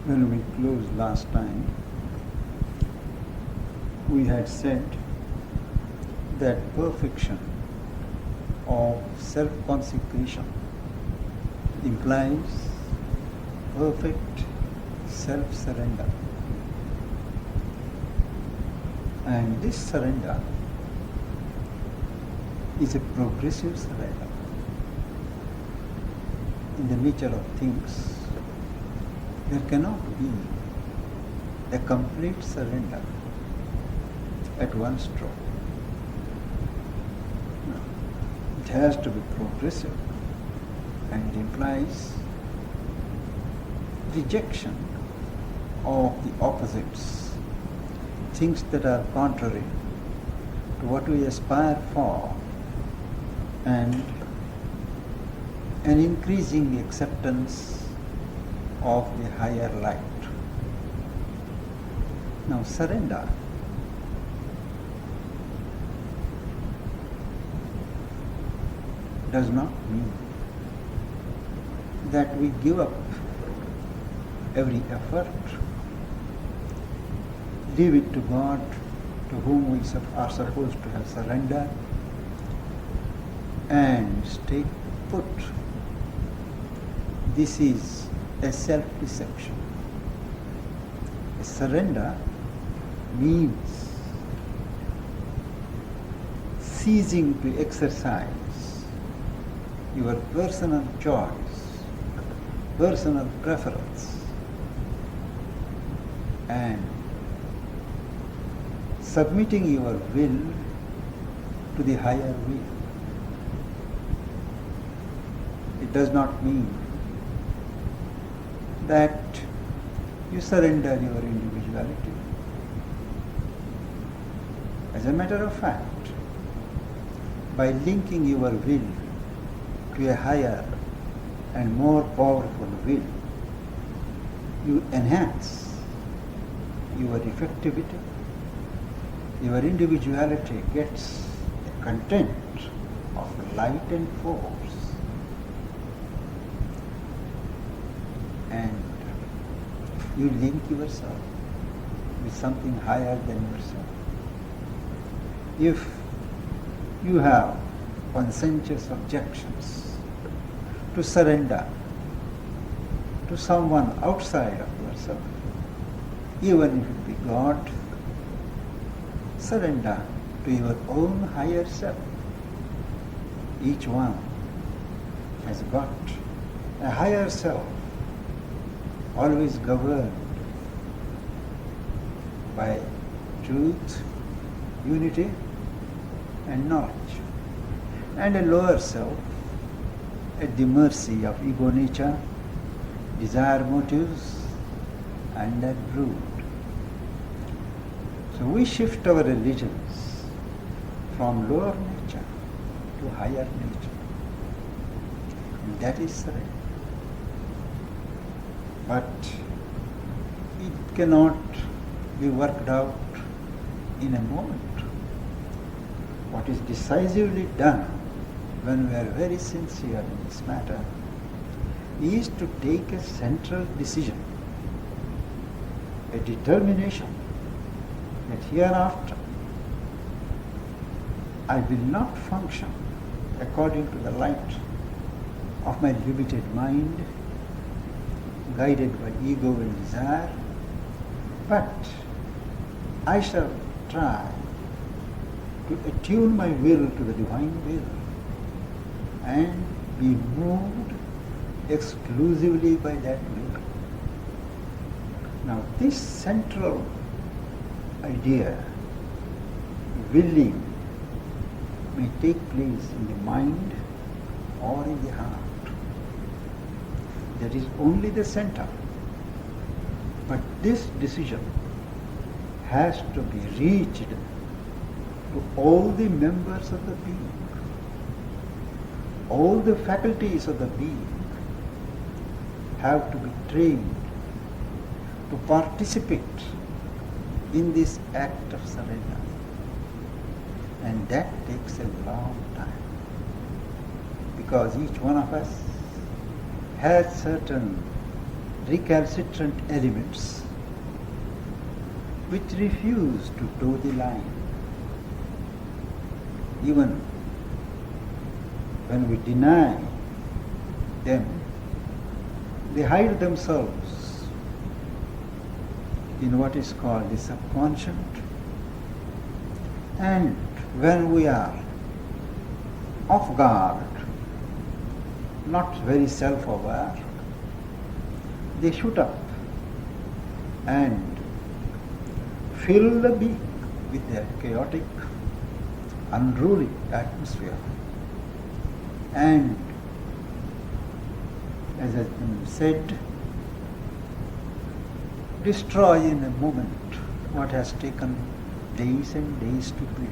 When we closed last time, we had said that perfection of self-consecration implies perfect self-surrender. And this surrender is a progressive surrender. In the nature of things, there cannot be a complete surrender at one stroke. No. It has to be progressive, and it implies rejection of the opposites, things that are contrary to what we aspire for, and an increasing acceptance of the higher light. Now, surrender does not mean that we give up every effort, leave it to God, to whom we are supposed to have surrendered, and stay put. This is a self-deception. A surrender means ceasing to exercise your personal choice, personal preference, and submitting your will to the higher will. It does not mean that you surrender your individuality. As a matter of fact, by linking your will to a higher and more powerful will, you enhance your effectivity. Your individuality gets the content of light and force, and you link yourself with something higher than yourself. If you have conscientious objections to surrender to someone outside of yourself, even if it be God, surrender to your own higher self. Each one has got a higher self, always governed by truth, unity, and knowledge, and a lower self at the mercy of ego nature, desire motives, and that brood. So we shift our allegiance from lower nature to higher nature, and that is surrender. But it cannot be worked out in a moment. What is decisively done when we are very sincere in this matter is to take a central decision, a determination that hereafter I will not function according to the light of my limited mind, guided by ego and desire, but I shall try to attune my will to the divine will and be moved exclusively by that will. Now this central idea, willing, may take place in the mind or in the heart. That is only the center. But this decision has to be reached to all the members of the being. All the faculties of the being have to be trained to participate in this act of surrender. And that takes a long time, because each one of us has certain recalcitrant elements which refuse to toe the line. Even when we deny them, they hide themselves in what is called the subconscious. And when we are off guard, not very self-aware, they shoot up and fill the being with their chaotic, unruly atmosphere. And as has been said, destroy in a moment what has taken days and days to build.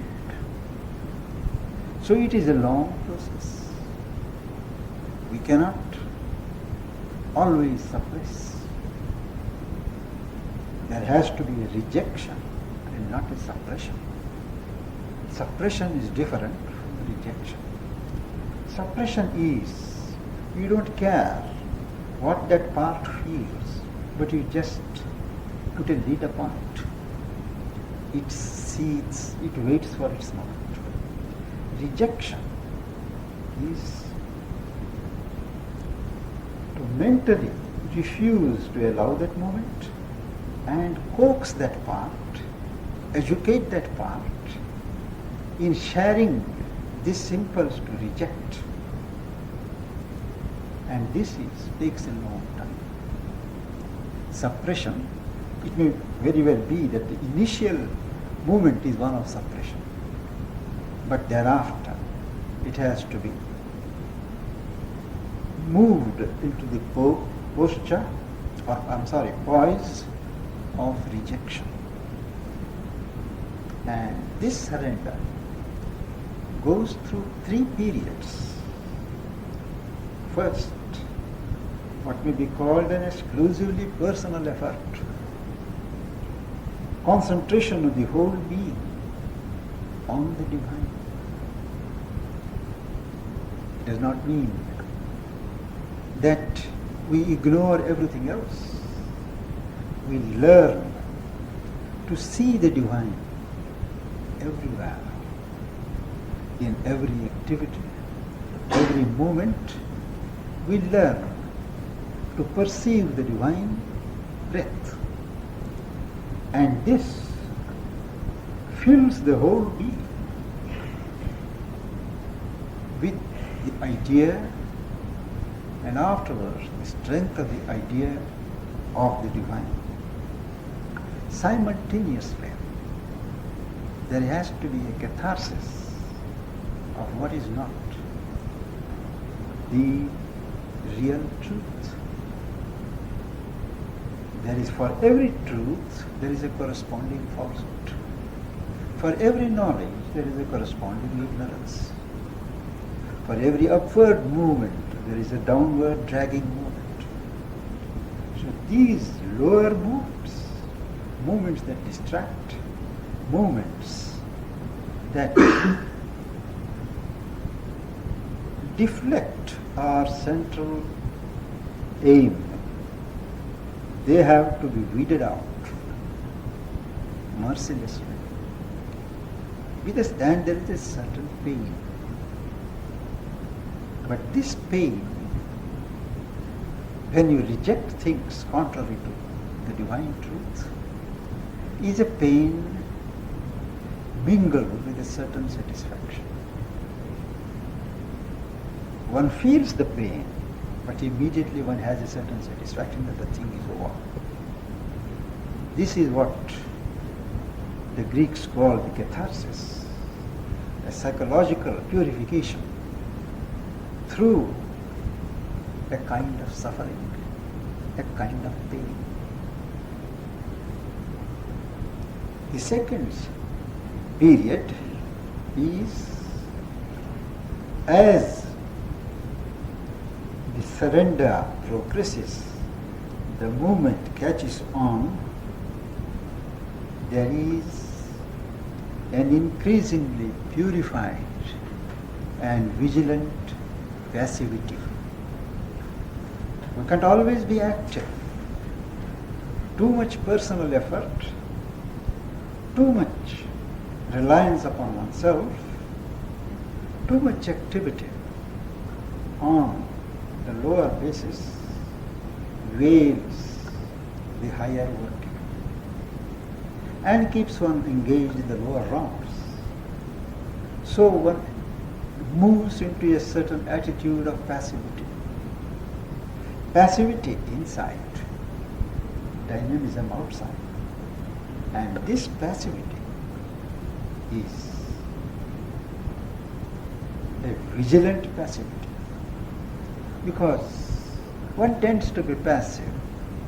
So it is a long process. We cannot always suppress. There has to be a rejection and not a suppression. Suppression is different from rejection. Suppression is you don't care what that part feels, but you just put a lid upon it. It seethes, it waits for its moment. Rejection is to mentally refuse to allow that moment and coax that part, educate that part in sharing this impulse to reject. And this takes a long time. Suppression, it may very well be that the initial movement is one of suppression, but thereafter it has to be moved into the posture, poise of rejection. And this surrender goes through 3 periods. First, what may be called an exclusively personal effort, concentration of the whole being on the divine. It does not mean that we ignore everything else. We learn to see the divine everywhere, in every activity, every moment. We learn to perceive the divine breath, and this fills the whole being with the idea, and afterwards the strength of the idea of the divine. Simultaneously, there has to be a catharsis of what is not the real truth. There is, for every truth, there is a corresponding falsehood. For every knowledge, there is a corresponding ignorance. For every upward movement, there is a downward dragging movement. So these lower movements, movements that distract, movements that deflect our central aim, they have to be weeded out mercilessly. And there is a certain pain. But this pain, when you reject things contrary to the divine truth, is a pain mingled with a certain satisfaction. One feels the pain, but immediately one has a certain satisfaction that the thing is over. This is what the Greeks call the catharsis, a psychological purification through a kind of suffering, a kind of pain. The second period is as the surrender progresses, the movement catches on, there is an increasingly purified and vigilant passivity. We can't always be active. too much personal effort, too much reliance upon oneself, too much activity on the lower basis veils the higher working and keeps one engaged in the lower rounds. So one moves into a certain attitude of passivity. Passivity inside, dynamism outside. And this passivity is a vigilant passivity, because one tends to be passive.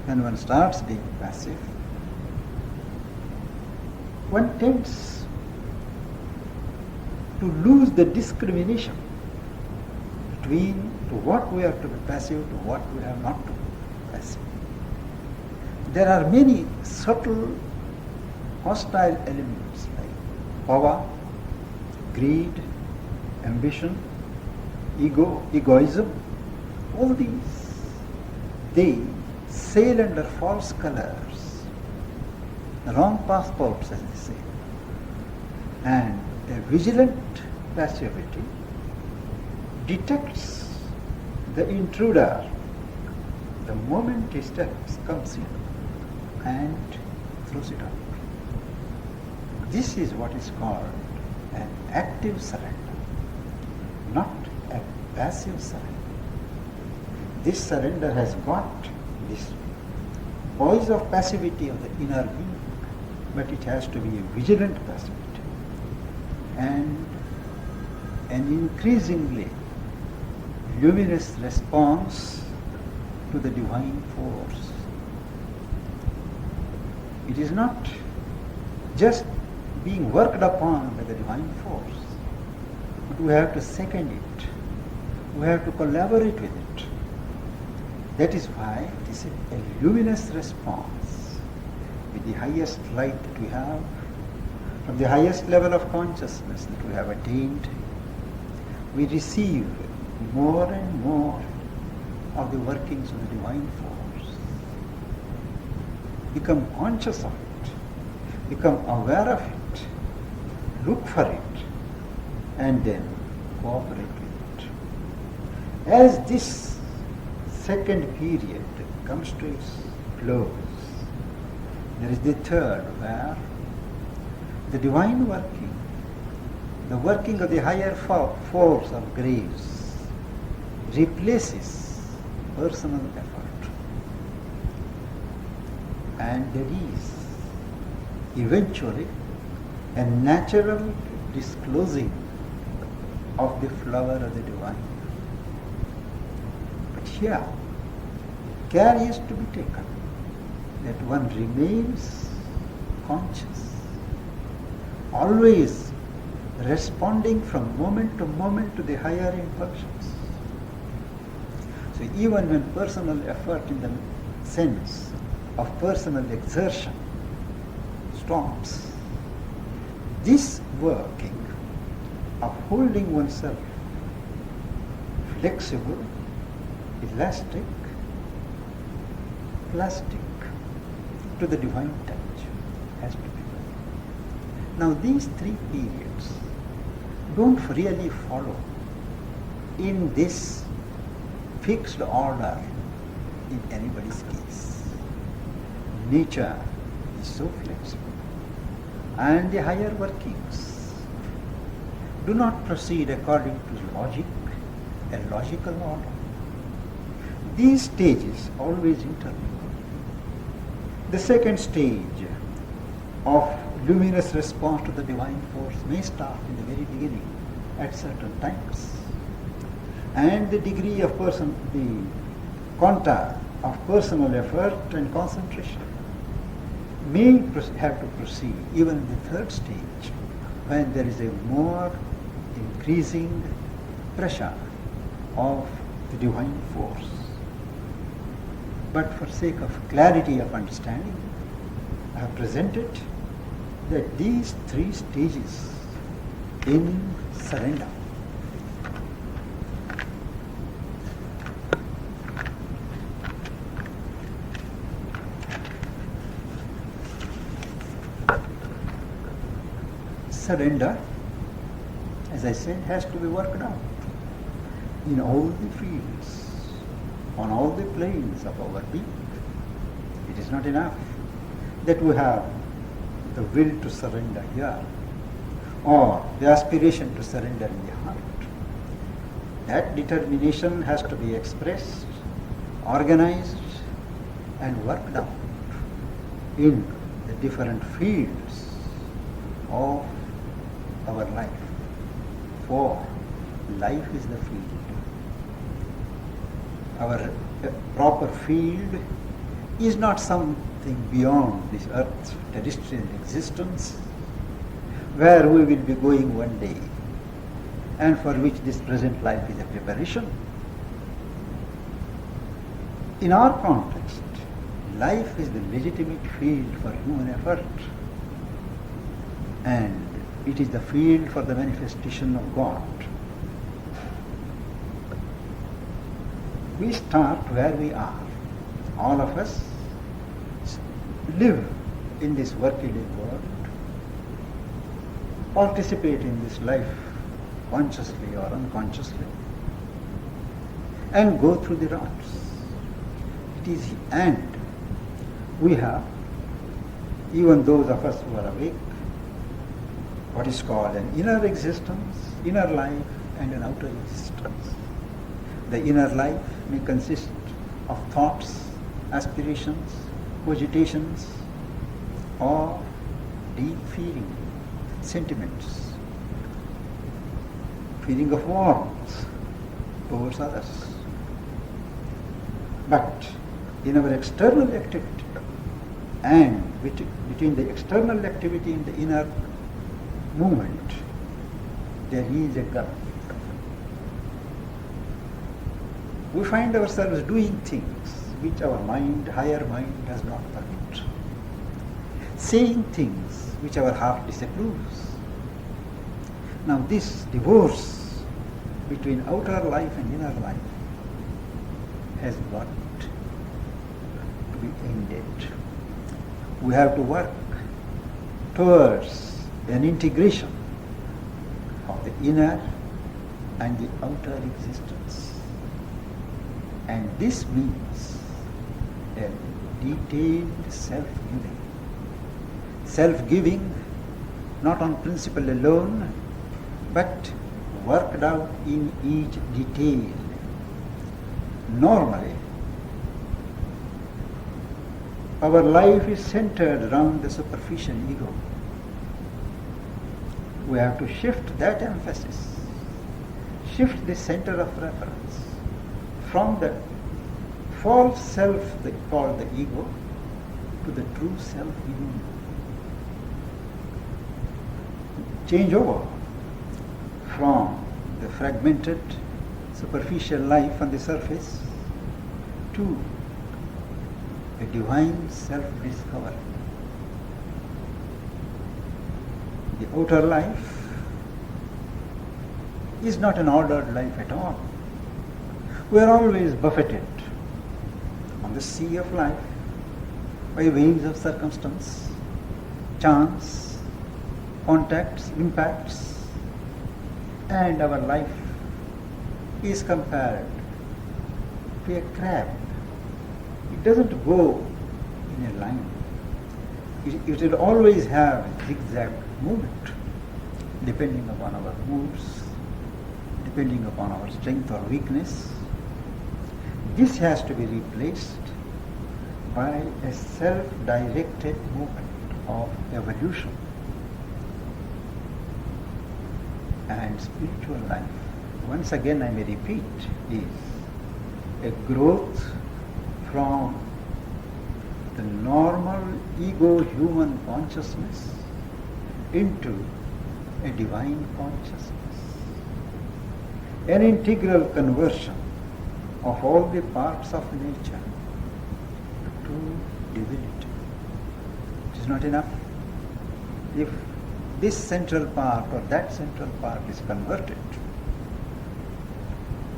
When one starts being passive, one tends to lose the discrimination between to what we have to be passive to what we have not to be passive. There are many subtle hostile elements like power, greed, ambition, egoism. All these, they sail under false colors, the wrong passports, as they say. And a vigilant passivity detects the intruder the moment he comes in and throws it out. This is what is called an active surrender, not a passive surrender. This surrender has got this poise of passivity of the inner being, but it has to be a vigilant passivity and an increasingly luminous response to the divine force. It is not just being worked upon by the divine force, but we have to second it. We have to collaborate with it. That is why it is a luminous response with the highest light that we have, from the highest level of consciousness that we have attained. We receive more and more of the workings of the divine force. Become conscious of it, become aware of it, look for it, and then cooperate with it. As this second period comes to its close, there is the third, where the divine working, the working of the higher force of grace, replaces personal effort. And there is eventually a natural disclosing of the flower of the divine. But here, care is to be taken that one remains conscious, always responding from moment to moment to the higher impulsions. So even when personal effort in the sense of personal exertion stops, this working of holding oneself flexible, elastic, plastic to the divine touch has to be done. Now these three periods don't really follow in this fixed order in anybody's case. Nature is so flexible, and the higher workings do not proceed according to logic, a logical order. These stages always intermingle. The second stage of luminous response to the divine force may start in the very beginning at certain times, and the degree of the contact of personal effort and concentration may have to proceed even in the third stage, when there is a more increasing pressure of the divine force. But for sake of clarity of understanding, I have presented that these three stages in surrender. surrender, as I said, has to be worked out in all the fields, on all the planes of our being. It is not enough that we have the will to surrender here or the aspiration to surrender in the heart. That determination has to be expressed, organized and worked out in the different fields of our life. For life is the field. Our proper field is not something beyond this earth's terrestrial existence, where we will be going one day, and for which this present life is a preparation. In our context, life is the legitimate field for human effort, and it is the field for the manifestation of God. We start where we are. All of us live in this worldly world, participate in this life consciously or unconsciously, and go through the rounds. And we have, even those of us who are awake, what is called an inner existence, inner life, and an outer existence. The inner life may consist of thoughts, aspirations, cogitations, or deep feeling, sentiments, feeling of warmth towards others. But in our external activity, and between the external activity and the inner movement, there is a gap. We find ourselves doing things which our mind, higher mind, does not permit, saying things which our heart disapproves. Now this divorce between outer life and inner life has got to be ended. We have to work towards an integration of the inner and the outer existence. And this means a detailed self-giving. Self-giving not on principle alone, but worked out in each detail. Normally, our life is centered around the superficial ego. We have to shift that emphasis, shift the center of reference from the false self called the ego to the true self within. Change over from the fragmented, superficial life on the surface to a divine self-discovery. The outer life is not an ordered life at all. We are always buffeted on the sea of life by waves of circumstance, chance, contacts, impacts, and our life is compared to a crab. It doesn't go in a line. It will always have a zigzag movement depending upon our moods, depending upon our strength or weakness. This has to be replaced by a self-directed movement of evolution. And spiritual life, once again I may repeat, is a growth from the normal ego-human consciousness into a divine consciousness. An integral conversion of all the parts of nature to divinity. It is not enough. If this central part or that central part is converted,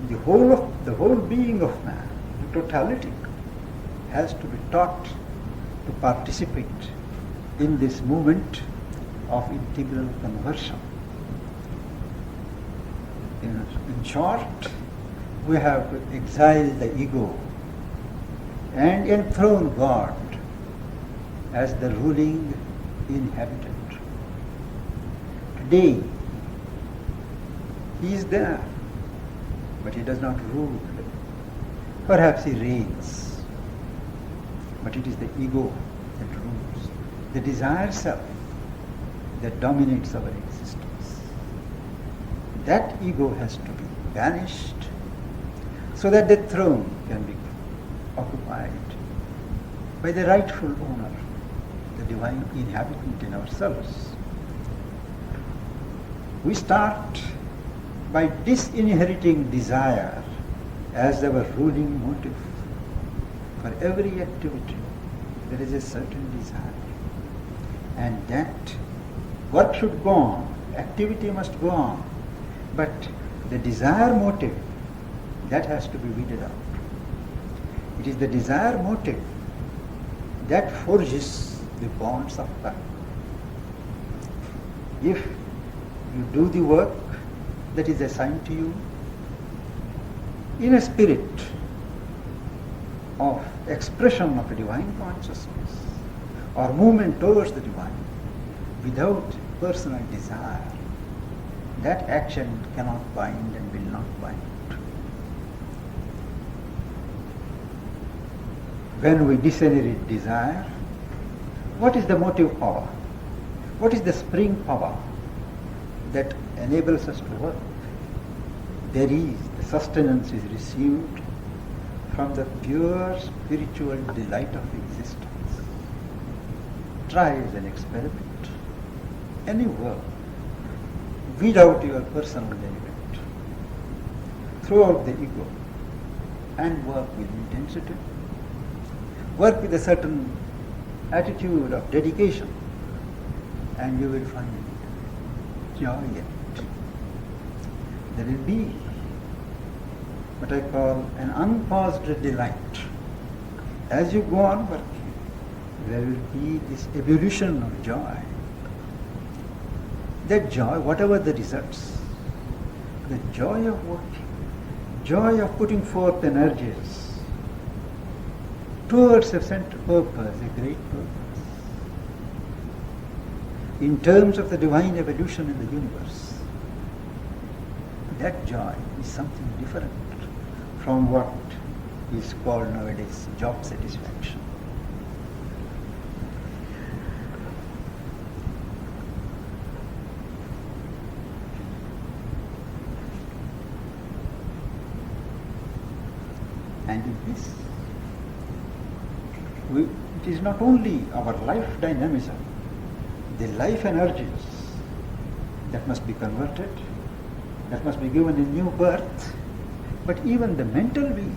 the whole being of man, the totality, has to be taught to participate in this movement of integral conversion. In short, we have to exile the ego and enthrone God as the ruling inhabitant. Today, he is there, but he does not rule. Perhaps he reigns, but it is the ego that rules, the desire self that dominates our existence. That ego has to be banished so that the throne can be occupied by the rightful owner, the divine inhabitant in ourselves. We start by disinheriting desire as our ruling motive. For every activity, there is a certain desire. And that work should go on, activity must go on. But the desire motive, that has to be weeded out. It is the desire motive that forges the bonds of life. If you do the work that is assigned to you in a spirit of expression of a divine consciousness or movement towards the divine without personal desire, that action cannot bind and will not bind. When we disinherit desire, what is the motive power? What is the spring power that enables us to work? There is, the sustenance is received from the pure spiritual delight of existence. Try as an experiment. Any work, weed out your personal element, throw out the ego, and work with intensity. Work with a certain attitude of dedication, and you will find joy in it. There will be what I call an unpaused delight. As you go on working, there will be this ebullition of joy. That joy, whatever the results, the joy of working, joy of putting forth energies towards a central purpose, a great purpose, in terms of the divine evolution in the universe. That joy is something different from what is called nowadays job satisfaction. And in this, it is not only our life dynamism, the life energies that must be converted, that must be given a new birth, but even the mental being,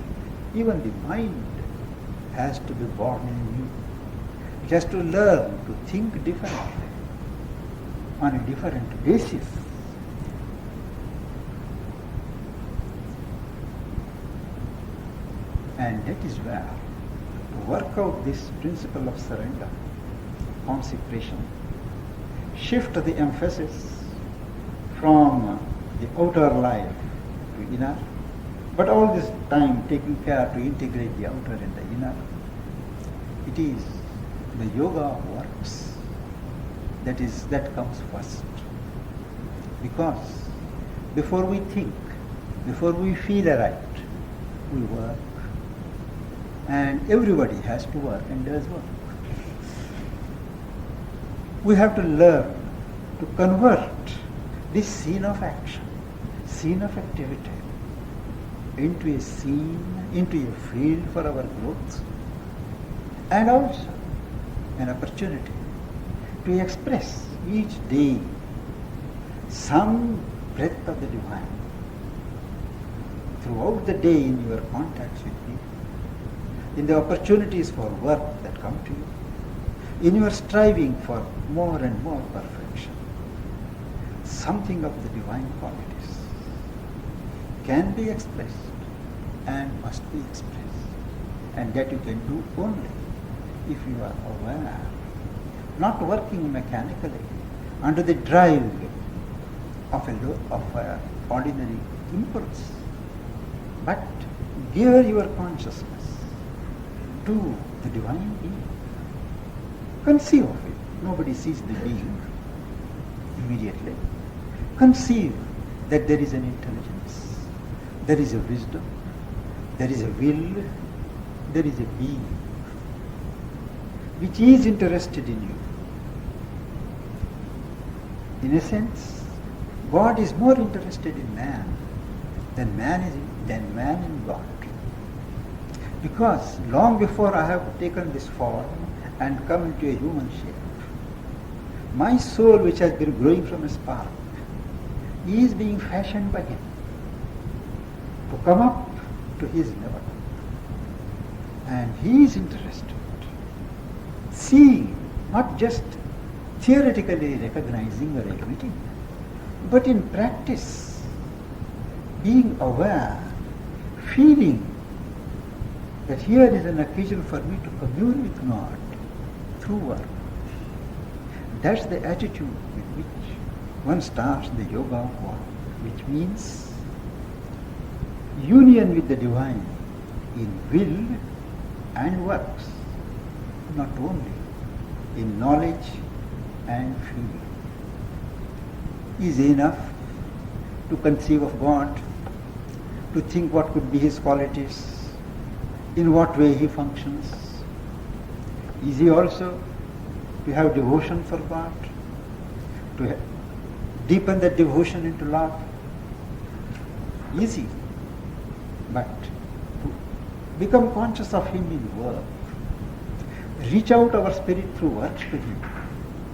even the mind has to be born anew. It has to learn to think differently, on a different basis. And that is where to work out this principle of surrender, consecration, shift the emphasis from the outer life to inner, but all this time taking care to integrate the outer and the inner. It is the yoga of works that comes first. Because before we think, before we feel aright, we work. And everybody has to work and does work. We have to learn to convert this scene of action, scene of activity, into a scene, into a field for our growth, and also an opportunity to express each day some breath of the divine throughout the day in your contacts with people, in the opportunities for work that come to you, in your striving for more and more perfection. Something of the divine qualities can be expressed and must be expressed, and that you can do only if you are aware, not working mechanically, under the drive of a ordinary impulse, but gear your consciousness to the divine being. Conceive of it. Nobody sees the being immediately. Conceive that there is an intelligence, there is a wisdom, there is a will, there is a being which is interested in you. In a sense, God is more interested in man than man in God. Because long before I have taken this form and come into a human shape, my soul, which has been growing from a spark, is being fashioned by Him to come up to His level. And He is interested, seeing, not just theoretically recognizing or admitting, but in practice, being aware, feeling that here is an occasion for me to commune with God through work. That's the attitude with which one starts the yoga of work, which means union with the divine in will and works, not only in knowledge and feeling. Is enough to conceive of God, to think what could be His qualities, in what way He functions. Easy also to have devotion for God, to deepen that devotion into love. Easy. But to become conscious of Him in work, reach out our spirit through work to Him,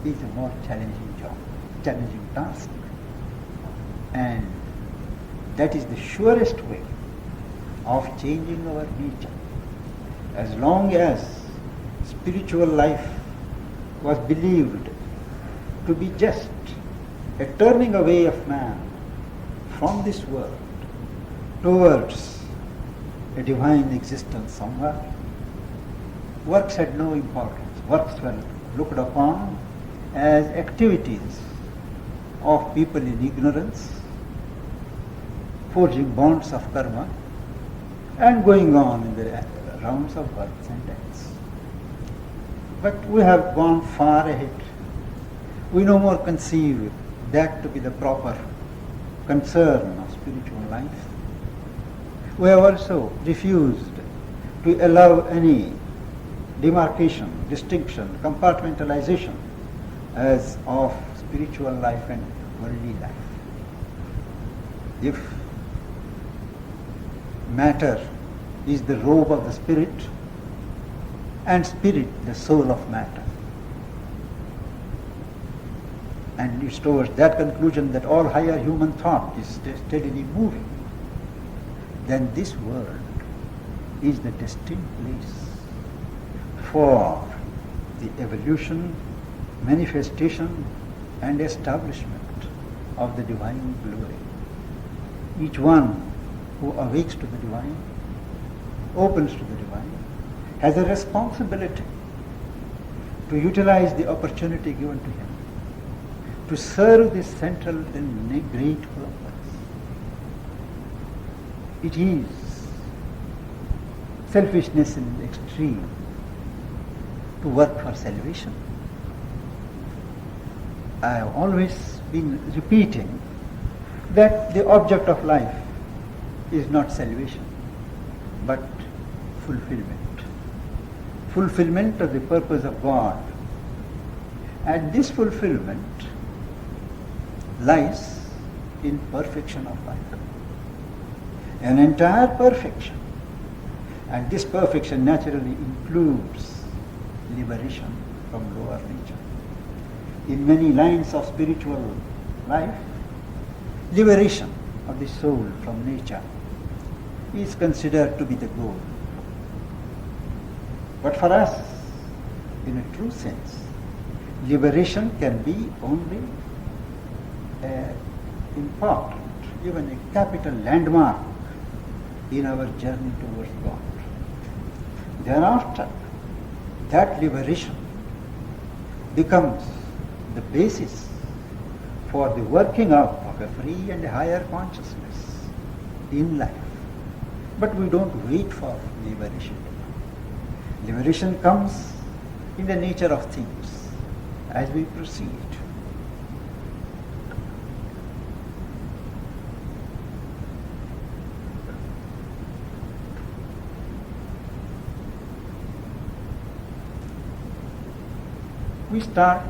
is a more challenging job, challenging task. And that is the surest way of changing our nature. As long as spiritual life was believed to be just a turning away of man from this world towards a divine existence somewhere, works had no importance. Works were looked upon as activities of people in ignorance, forging bonds of karma, and going on in the rounds of births and deaths. But we have gone far ahead. We no more conceive that to be the proper concern of spiritual life. We have also refused to allow any demarcation, distinction, compartmentalization as of spiritual life and worldly life. If matter is the robe of the spirit, and spirit the soul of matter, and it's towards that conclusion that all higher human thought is steadily moving, then this world is the destined place for the evolution, manifestation and establishment of the divine glory. Each one who awakes to the divine, opens to the divine, has a responsibility to utilize the opportunity given to him to serve this central and great purpose. It is selfishness in the extreme to work for salvation. I have always been repeating that the object of life is not salvation, but fulfillment. Fulfillment of the purpose of God. And this fulfillment lies in perfection of life. An entire perfection. And this perfection naturally includes liberation from lower nature. In many lines of spiritual life, liberation of the soul from nature is considered to be the goal. But for us, in a true sense, liberation can be only important, even a capital landmark in our journey towards God. Thereafter, that liberation becomes the basis for the working up of a free and higher consciousness in life. But we don't wait for liberation. Liberation comes in the nature of things as we proceed. We start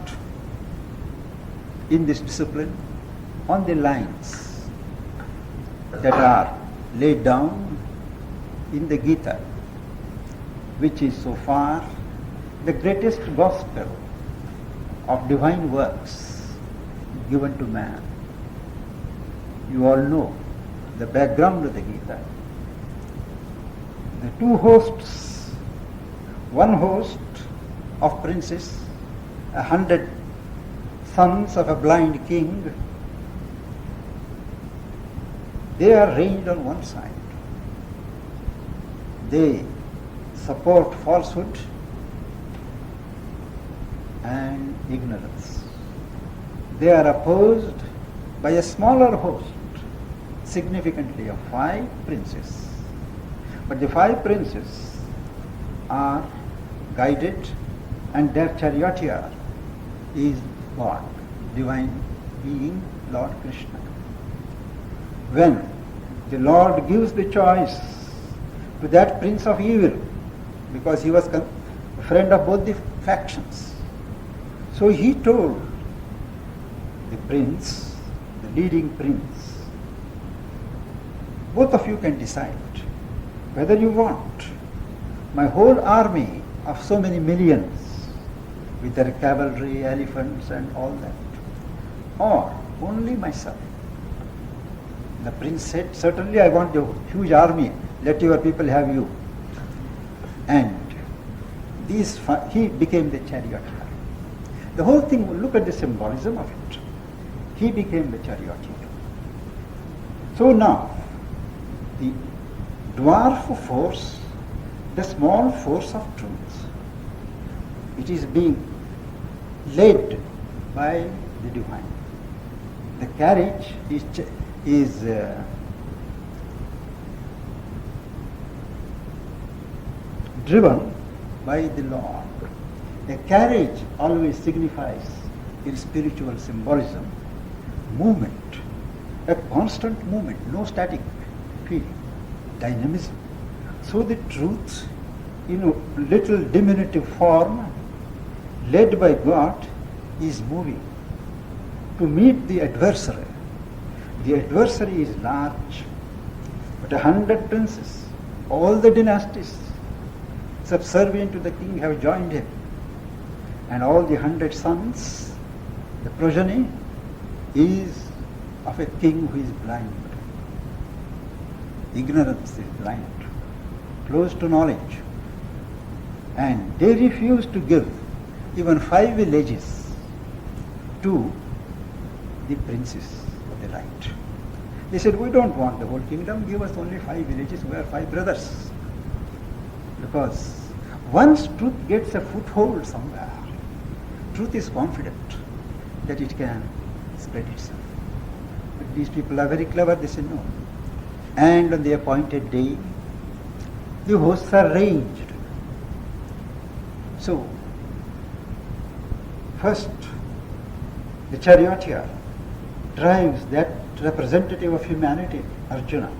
in this discipline on the lines that are laid down in the Gita, which is so far the greatest gospel of divine works given to man. You all know the background of the Gita. The two hosts, one host of princes, 100 sons of a blind king, they are ranged on one side. They support falsehood and ignorance. They are opposed by a smaller host, significantly of 5 princes. But the 5 princes are guided, and their charioteer is God, divine being, Lord Krishna. When the Lord gives the choice to that prince of evil, because he was a friend of both the factions, so he told the prince, the leading prince, both of you can decide whether you want my whole army of so many millions with their cavalry, elephants and all that, or only myself. The prince said, certainly I want a huge army, let your people have you. And he became the charioteer. The whole thing, look at the symbolism of it. He became the charioteer. So now, the dwarf force, the small force of truth, it is being led by the divine. The carriage is driven by the Lord. A carriage always signifies, in spiritual symbolism, movement, a constant movement, no static feeling, dynamism. So the truth, in a little diminutive form, led by God, is moving to meet the adversary. The adversary is large, but 100 princes, all the dynasties subservient to the king have joined him, and all the 100 sons, the progeny is of a king who is blind. Ignorance is blind, closed to knowledge, and they refuse to give even 5 villages to the princes of the right. They said, we don't want the whole kingdom, give us only 5 villages, we are 5 brothers. Because once truth gets a foothold somewhere, truth is confident that it can spread itself. But these people are very clever, they say no. And on the appointed day, the hosts are ranged. So, first, the charioteer drives that representative of humanity, Arjuna,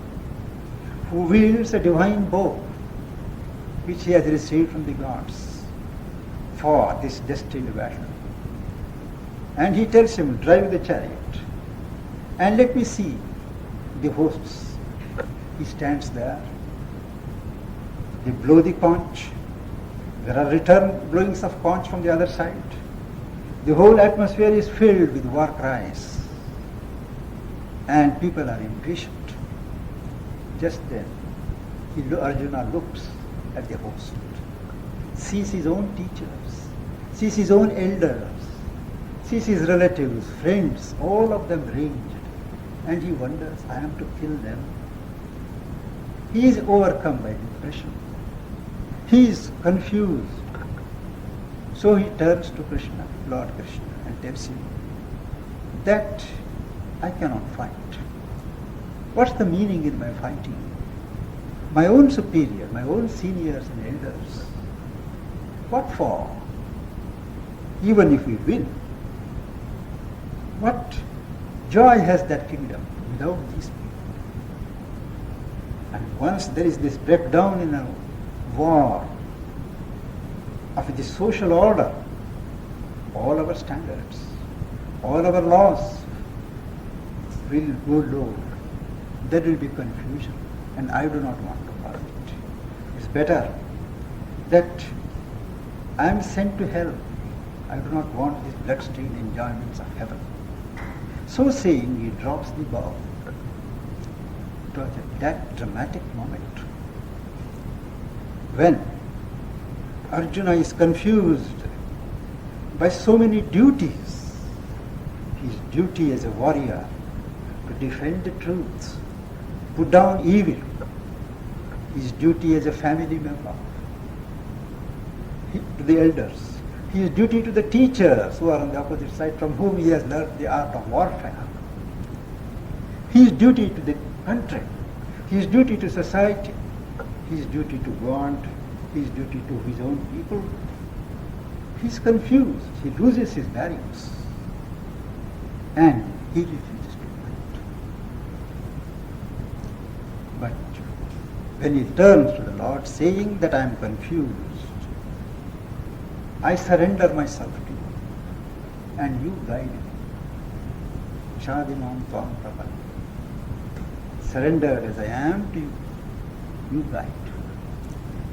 who wields a divine bow which he has received from the gods for this destined battle. And he tells him, drive the chariot and let me see the hosts. He stands there. They blow the conch. There are return blowings of conch from the other side. The whole atmosphere is filled with war cries. And people are impatient. Just then, Arjuna looks at the host, sees his own teachers, sees his own elders, sees his relatives, friends, all of them ranged. And he wonders, I am to kill them. He is overcome by depression. He is confused. So he turns to Krishna, Lord Krishna, and tells him, that I cannot fight. What's the meaning in my fighting? My own superior, my own seniors and elders. What for? Even if we win, what joy has that kingdom without these people? And once there is this breakdown in a war of the social order, all our standards, all our laws will go low. There will be confusion, and I do not want to follow it. It's better that I am sent to hell. I do not want these blood-stained enjoyments of heaven. So saying, he drops the bow. It was at that dramatic moment when Arjuna is confused by so many duties. His duty as a warrior to defend the truth, put down evil. His duty as a family member, to the elders. His duty to the teachers who are on the opposite side, from whom he has learned the art of warfare. His duty to the country, his duty to society, his duty to God, his duty to his own people. He's confused, he loses his bearings, and he refuses to fight. But when he turns to the Lord saying that I am confused, I surrender myself to you, and you guide me. Shadimam Tvam Prabal. Surrendered as I am to you, you guide.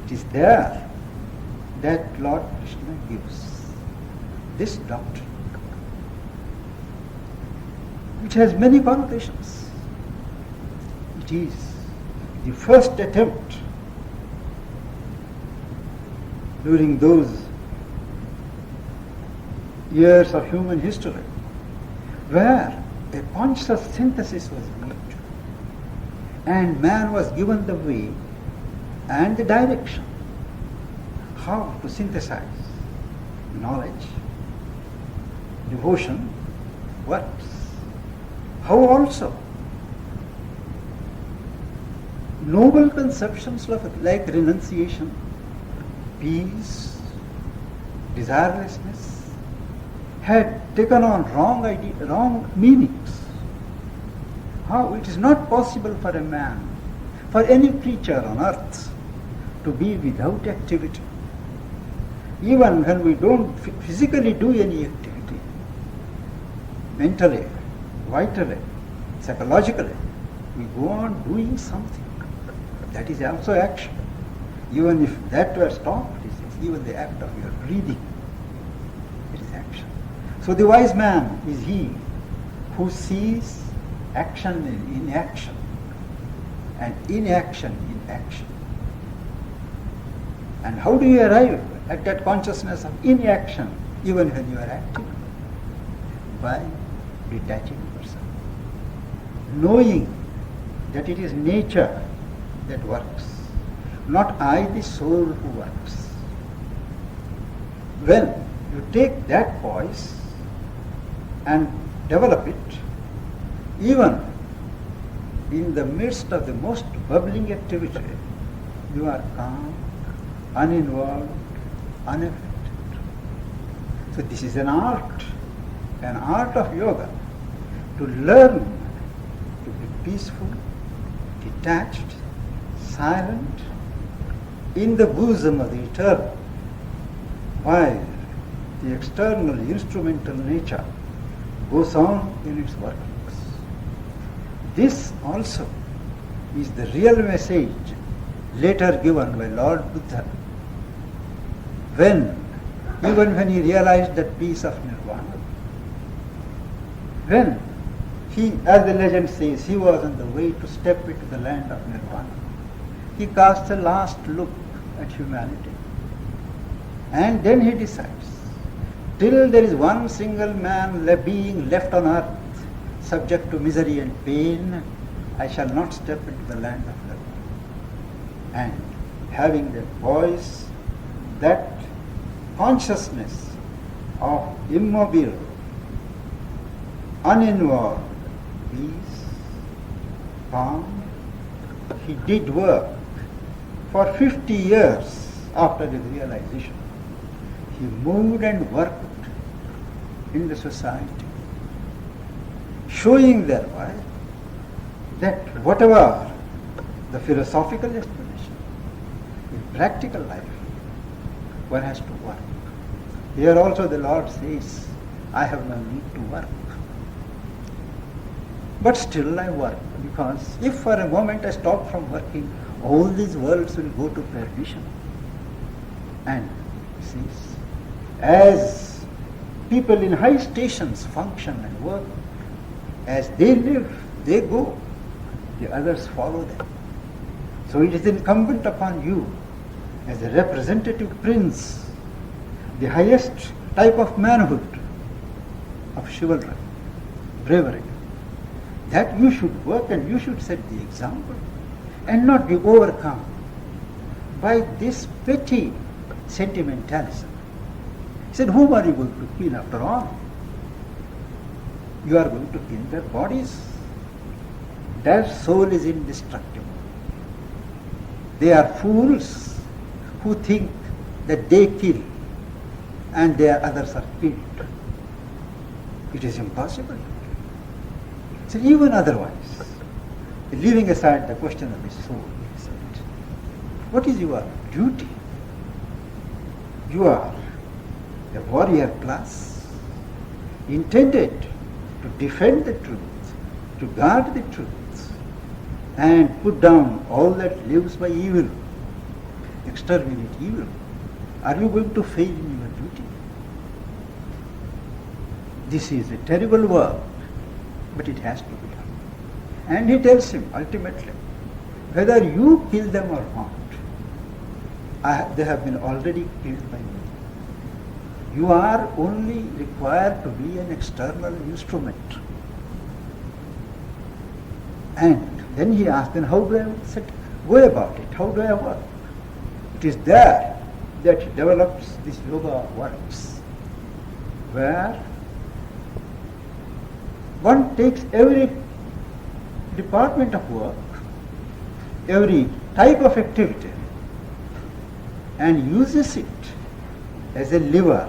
It is there that Lord Krishna gives this doctrine, which has many connotations. It is the first attempt during those years of human history where a conscious synthesis was made and man was given the way and the direction how to synthesize knowledge, devotion, works, how also noble conceptions like renunciation, peace, desirelessness had taken on wrong meanings. How it is not possible for a man, for any creature on earth, to be without activity. Even when we don't physically do any activity, mentally, vitally, psychologically, we go on doing something. That is also action. Even if that were stopped, even the act of your breathing, it is action. So the wise man is he who sees action in inaction and inaction in action. And how do you arrive at that consciousness of inaction even when you are active? By detaching yourself, knowing that it is nature that works, not I, the soul, who works. When you take that voice and develop it, even in the midst of the most bubbling activity, you are calm, uninvolved, unaffected. So this is an art of yoga, to learn to be peaceful, detached, silent, in the bosom of the eternal, while the external instrumental nature goes on in its workings. This also is the real message later given by Lord Buddha, even when he realized that peace of nirvana. When he, as the legend says, he was on the way to step into the land of nirvana, he casts a last look at humanity, and then he decides, till there is one single man being left on earth subject to misery and pain, I shall not step into the land of nirvana. And having that voice, that consciousness of immobile uninvolved, peace, calm. He did work for 50 years after his realization. He moved and worked in the society, showing thereby that whatever the philosophical explanation, in practical life, one has to work. Here also the Lord says, I have no need to work. But still I work, because if for a moment I stop from working, all these worlds will go to perdition. And he says, as people in high stations function and work, as they live, they go, the others follow them. So it is incumbent upon you, as a representative prince, the highest type of manhood, of chivalry, bravery, that you should work and you should set the example and not be overcome by this petty sentimentalism. He said, whom are you going to kill after all? You are going to kill their bodies. Their soul is indestructible. They are fools who think that they kill and their others are killed. It is impossible. So even otherwise, leaving aside the question of the soul, he said, what is your duty? You are a warrior class, intended to defend the truth, to guard the truth, and put down all that lives by evil, exterminate evil. Are you going to fail in your duty? This is a terrible work, but it has to be done. And he tells him, ultimately, whether you kill them or not, they have been already killed by me. You are only required to be an external instrument. And then he asked, then how do I go about it? How do I work? It is there that he develops this yoga works, where one takes every department of work, every type of activity, and uses it as a lever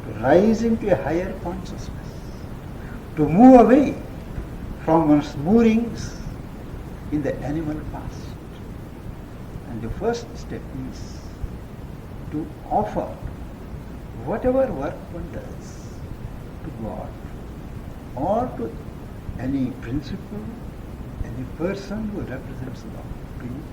to rise into a higher consciousness, to move away from one's moorings in the animal past. And the first step is to offer whatever work one does to God or to any principle, any person who represents God to you.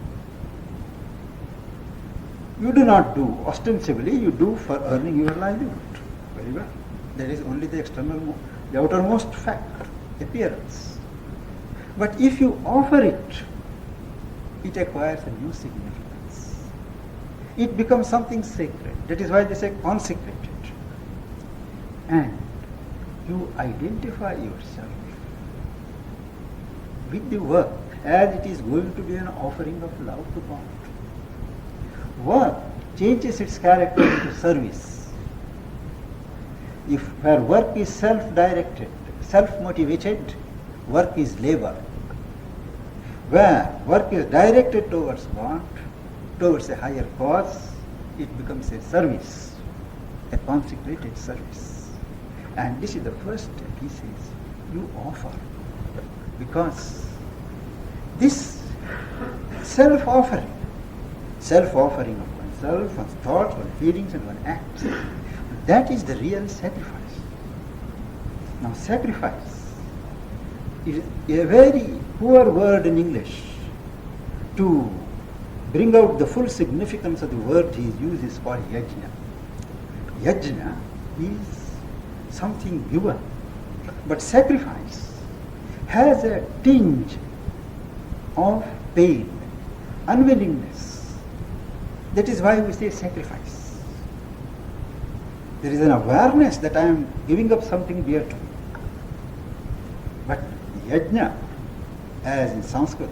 You do not do ostensibly, you do for earning your livelihood. Very well. That is only the external, the outermost fact, appearance. But if you offer it, it acquires a new significance. It becomes something sacred. That is why they say consecrated. And you identify yourself with the work as it is going to be an offering of love to God. Work changes its character into service. If where work is self-directed, self-motivated, work is labor. Where work is directed towards God, towards a higher cause, it becomes a service, a consecrated service. And this is the first step, he says, you offer. Because this self-offering of oneself, one's thoughts, one's feelings and one's acts, that is the real sacrifice. Now sacrifice is a very poor word in English. To bring out the full significance of the word he uses is called yajna. Yajna is something given, but sacrifice has a tinge of pain, unwillingness. That is why we say sacrifice. There is an awareness that I am giving up something dear to me. But yajna, as in Sanskrit,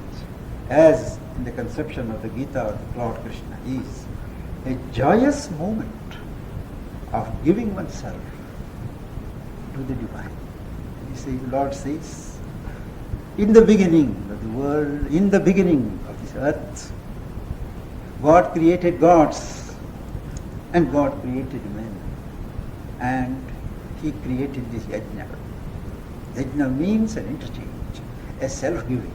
as in the conception of the Gita or the Lord Krishna, is a joyous moment of giving oneself to the divine. Lord says, in the beginning of the world, in the beginning of this earth, God created gods and God created men, and He created this yajna. Yajna means an interchange, a self-giving.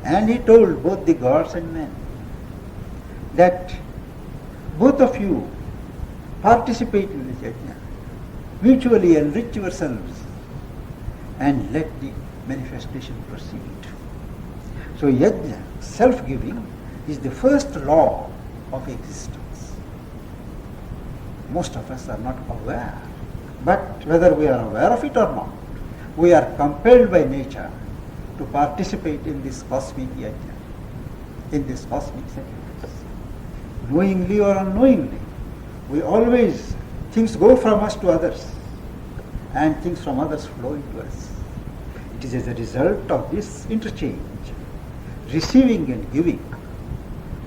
And He told both the gods and men that both of you participate in this yajna, mutually enrich yourselves and let the manifestation proceed. So yajna, self-giving, is the first law of existence. Most of us are not aware, but whether we are aware of it or not, we are compelled by nature to participate in this cosmic yajna, in this cosmic sacrifice. Knowingly or unknowingly, things go from us to others, and things from others flow into us. It is as a result of this interchange, receiving and giving,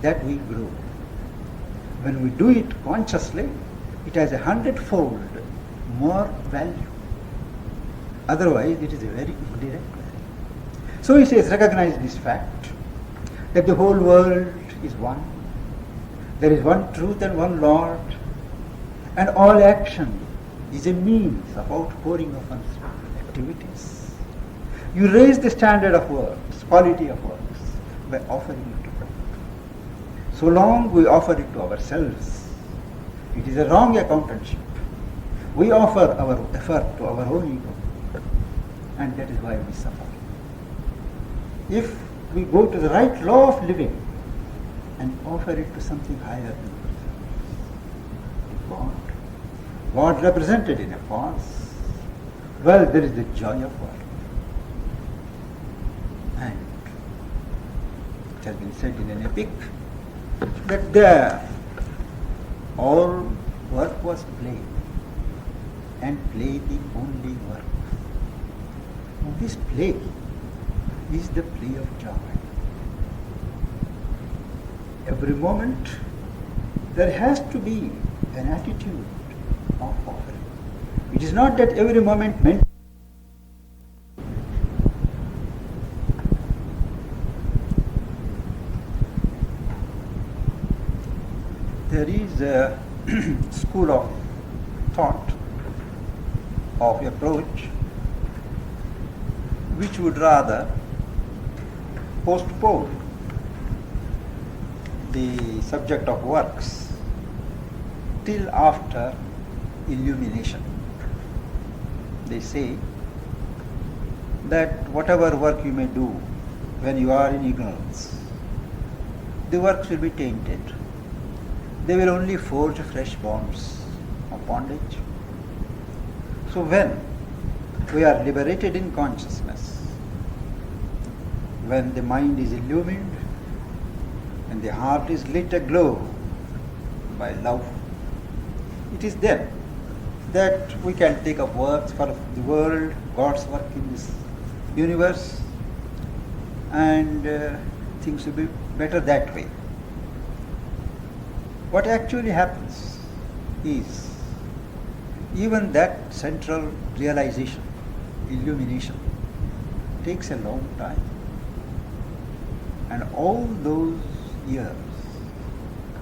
that we grow. When we do it consciously, it has 100-fold more value. Otherwise, it is a very indirect value. So he says, recognize this fact, that the whole world is one. There is one truth and one Lord, and all action is a means of outpouring of one's activities. You raise the standard of works, quality of works, by offering it to God. So long we offer it to ourselves, it is a wrong accountanship. We offer our effort to our own ego, and that is why we suffer. If we go to the right law of living and offer it to something higher than ourselves, God represented in a cause, well, there is the joy of work. And it has been said in an epic that there all work was play, and play the only work. This play is the play of joy. Every moment there has to be an attitude of offering. It is not that every moment meant. There is a school of thought, of approach, which would rather postpone the subject of works till after illumination. They say that whatever work you may do when you are in ignorance, the works will be tainted. They will only forge fresh bonds of bondage. So when we are liberated in consciousness, when the mind is illumined and the heart is lit aglow by love, it is then that we can take up works for the world, God's work in this universe, and things will be better that way. What actually happens is, even that central realization, illumination, takes a long time. And all those years,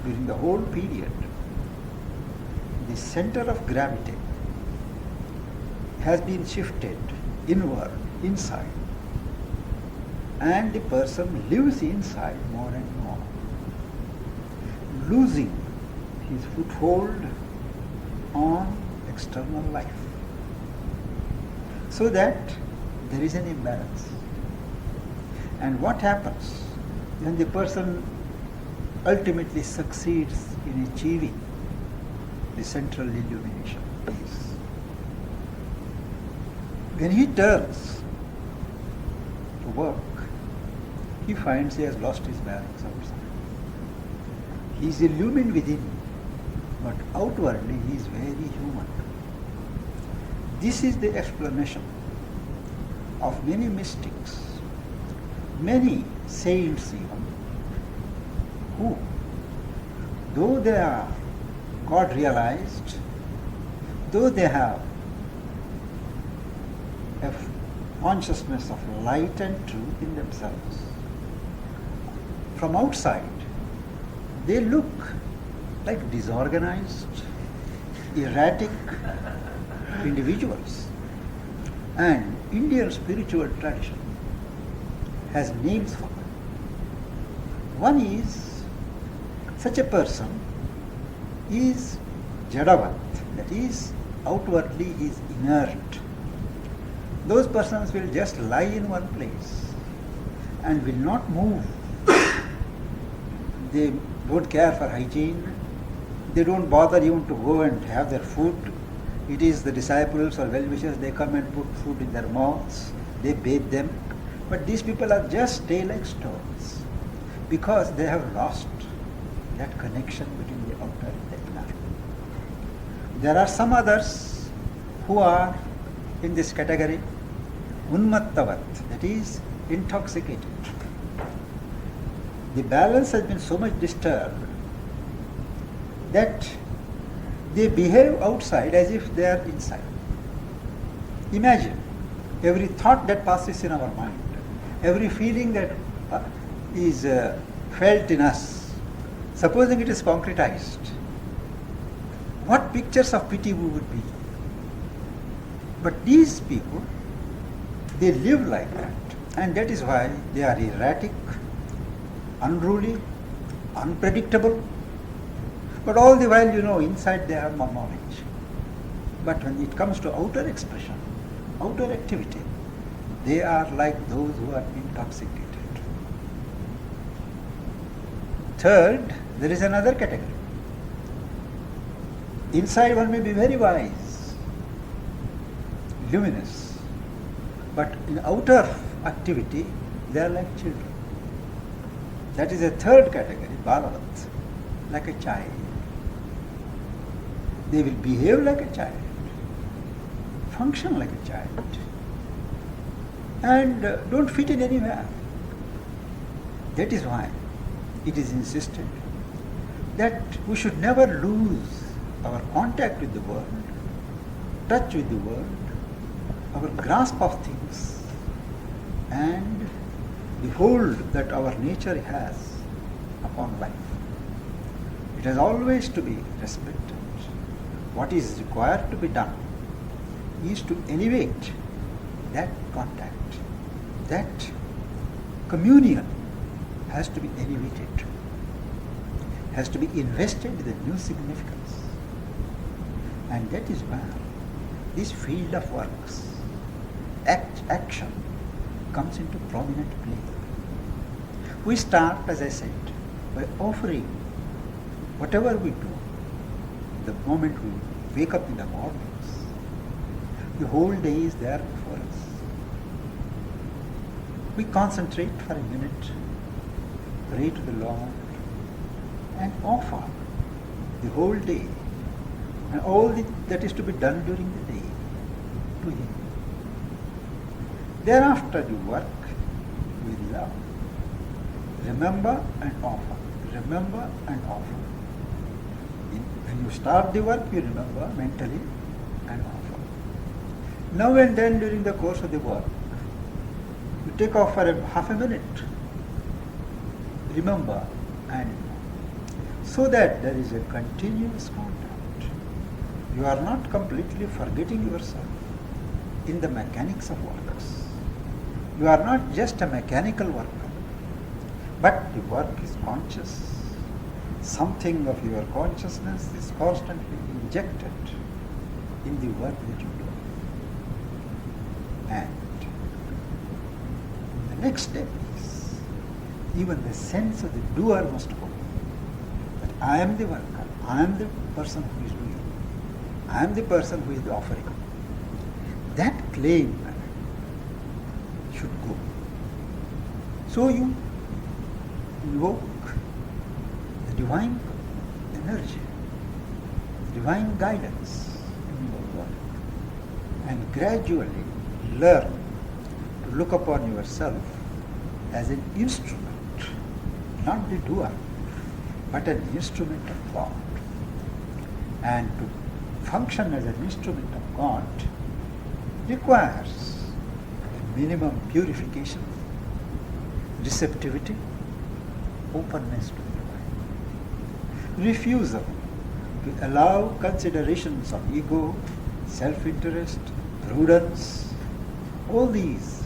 during the whole period, the center of gravity has been shifted inward, inside, and the person lives inside more and more, losing his foothold on external life, so that there is an imbalance. And what happens when the person ultimately succeeds in achieving the central illumination is, when he turns to work, he finds he has lost his balance outside. He is illumined within, but outwardly he is very human. This is the explanation of many mystics, many saints even, who, though they are God realized, though they have a consciousness of light and truth in themselves. From outside, they look like disorganized, erratic individuals. And Indian spiritual tradition has names for them. One is, such a person is jadavat, that is, outwardly is inert. Those persons will just lie in one place and will not move. They don't care for hygiene. They don't bother even to go and have their food. It is the disciples or well-wishers, they come and put food in their mouths. They bathe them. But these people are just stay like stones because they have lost that connection between the outer and the inner. There are some others who are in this category, unmattavat, that is intoxicated. The balance has been so much disturbed that they behave outside as if they are inside. Imagine every thought that passes in our mind, every feeling that is felt in us, supposing it is concretized, what pictures of pity we would be. But these people, they live like that, and that is why they are erratic, unruly, unpredictable. But all the while, inside they have more knowledge. But when it comes to outer expression, outer activity, they are like those who are intoxicated. Third, there is another category. Inside one may be very wise, luminous, but in outer activity, they are like children. That is a third category, balavat, like a child. They will behave like a child, function like a child, and don't fit in anywhere. That is why it is insisted that we should never lose our contact with the world, touch with the world, our grasp of things, and the hold that our nature has upon life. It has always to be respected. What is required to be done is to elevate that contact, that communion has to be elevated, has to be invested with a new significance. And that is where this field of works, action, comes into prominent play. We start, as I said, by offering whatever we do. The moment we wake up in the mornings, the whole day is there before us. We concentrate for a minute, pray to the Lord, and offer the whole day and all that is to be done during the day to Him. Thereafter you work with love. Remember and offer. Remember and offer. When you start the work, you remember mentally and offer. Now and then during the course of the work, you take off for half a minute. Remember and so that there is a continuous contact. You are not completely forgetting yourself in the mechanics of works. You are not just a mechanical worker, but the work is conscious. Something of your consciousness is constantly injected in the work that you do. And the next step is even the sense of the doer must go. That I am the worker, I am the person who is doing, I am the person who is offering. That claim should go. So you invoke the divine energy, the divine guidance in your work, and gradually learn to look upon yourself as an instrument, not the doer, but an instrument of God. And to function as an instrument of God requires a minimum purification, receptivity, openness to the divine. Refusal to allow considerations of ego, self-interest, prudence, all these,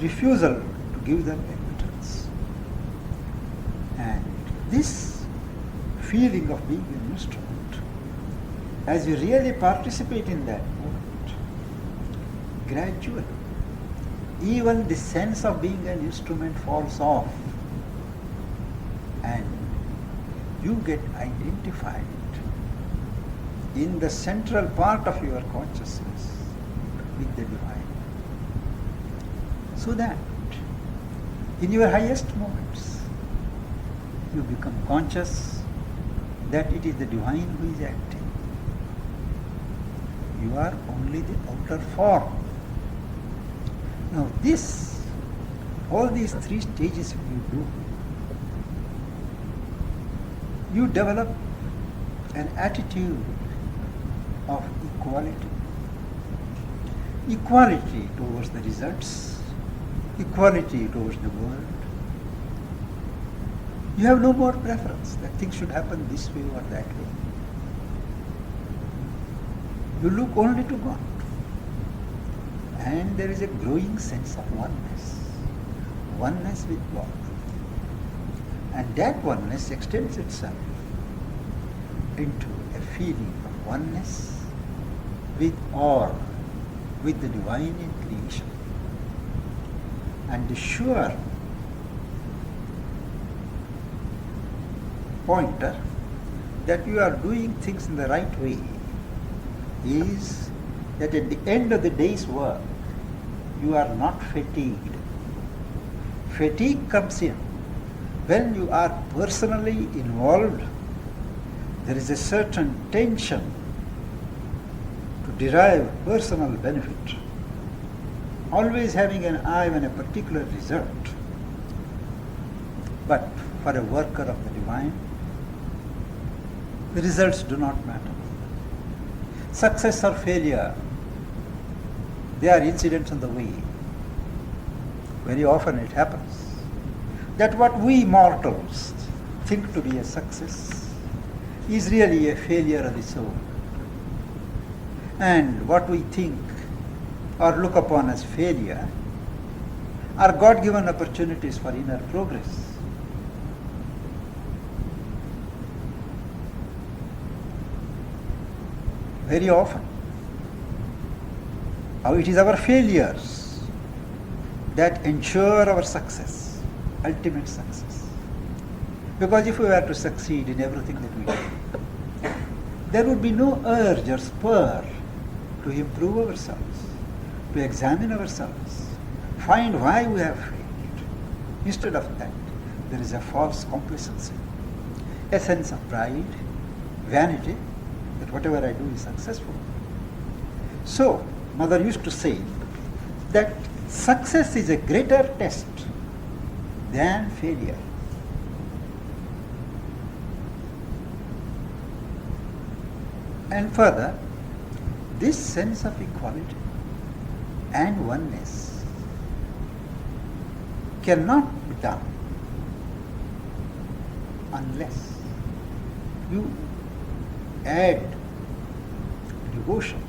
refusal to give them admittance. And this feeling of being an instrument, as you really participate in that moment, gradually, even the sense of being an instrument falls off and you get identified in the central part of your consciousness with the divine. So that in your highest moments, you become conscious that it is the divine who is acting. You are only the outer form. Now all these three stages you do, you develop an attitude of equality. Equality towards the results, equality towards the world. You have no more preference that things should happen this way or that way. You look only to God. And there is a growing sense of oneness with God. And that oneness extends itself into a feeling of oneness with all, with the divine in creation. And the sure pointer that you are doing things in the right way is that at the end of the day's work, you are not fatigued. Fatigue comes in when you are personally involved. There is a certain tension to derive personal benefit, always having an eye on a particular result. But for a worker of the divine, the results do not matter. Success or failure, they are incidents on the way. Very often it happens that what we mortals think to be a success is really a failure of the soul. And what we think or look upon as failure are God-given opportunities for inner progress. Very often, it is our failures that ensure our success, ultimate success. Because if we were to succeed in everything that we do, there would be no urge or spur to improve ourselves, to examine ourselves, find why we have failed. Instead of that, there is a false complacency, a sense of pride, vanity, that whatever I do is successful. So, Mother used to say that success is a greater test than failure. And further, this sense of equality and oneness cannot be done unless you add devotion,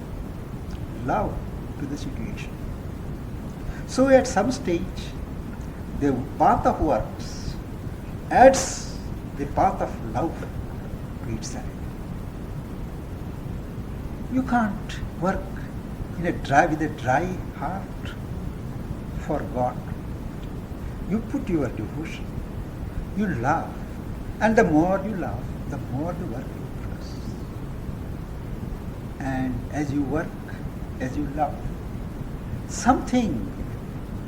love to the situation. So at some stage, the path of works adds the path of love to itself. You can't work with a dry heart for God. You put your devotion, you love, and the more you love, the more the work improves. And as you work, as you love, something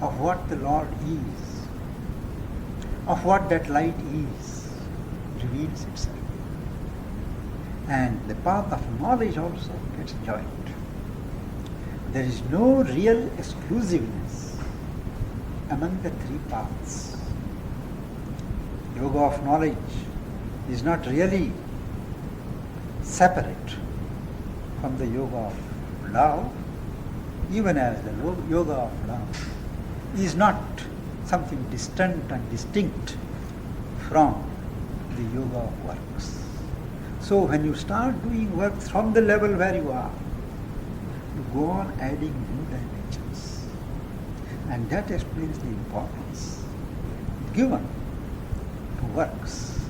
of what the Lord is, of what that light is, reveals itself. And the path of knowledge also gets joined. There is no real exclusiveness among the three paths. Yoga of knowledge is not really separate from the yoga of love, even as the yoga of love is not something distant and distinct from the yoga of works. So when you start doing work from the level where you are, you go on adding new dimensions. And that explains the importance given to works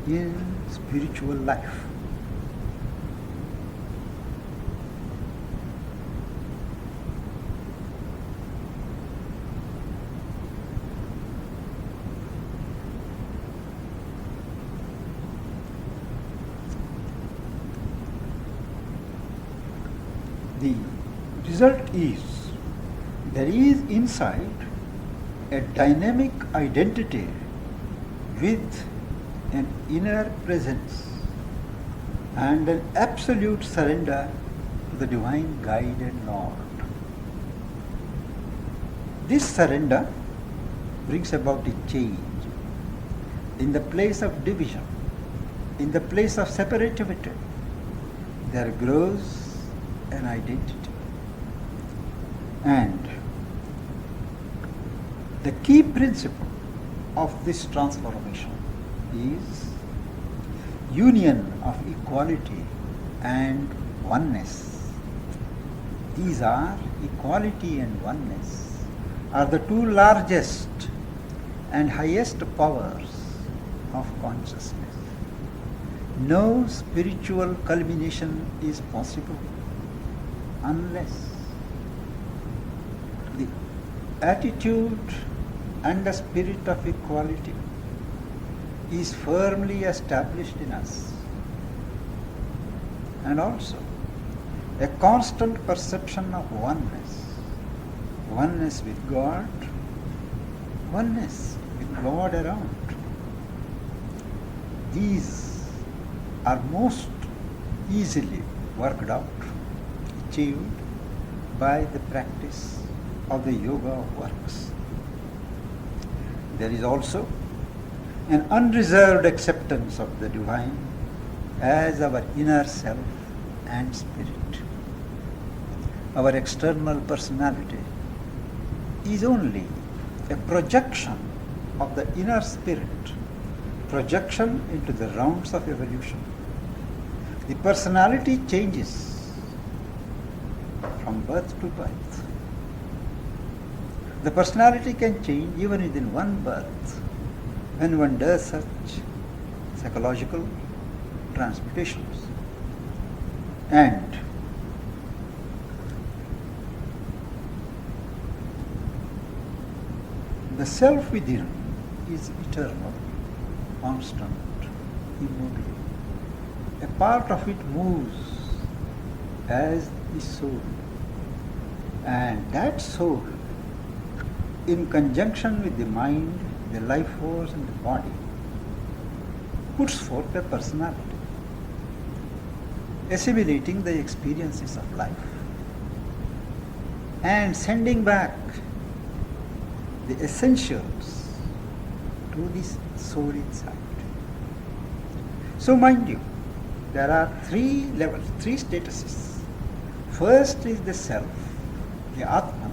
in spiritual life. The result is there is inside a dynamic identity with an inner presence and an absolute surrender to the divine guide and Lord. This surrender brings about a change in the place of division, in the place of separativity. There grows an identity. And the key principle of this transformation is union of equality and oneness. These are equality and oneness are the two largest and highest powers of consciousness. No spiritual culmination is possible unless the attitude and the spirit of equality is firmly established in us, and also a constant perception of oneness with God, oneness with God around. These are most easily worked out, achieved by the practice of the yoga of works. There is also an unreserved acceptance of the divine as our inner self and spirit. Our external personality is only a projection of the inner spirit, projection into the realms of evolution. The personality changes from birth to birth. The personality can change even within one birth when one does such psychological transmutations. And the self within is eternal, constant, immobile. A part of it moves as the soul. And that soul, in conjunction with the mind, the life force and the body, puts forth a personality, assimilating the experiences of life and sending back the essentials to this soul inside. So mind you, there are three levels, three statuses. First is the self, the Atma,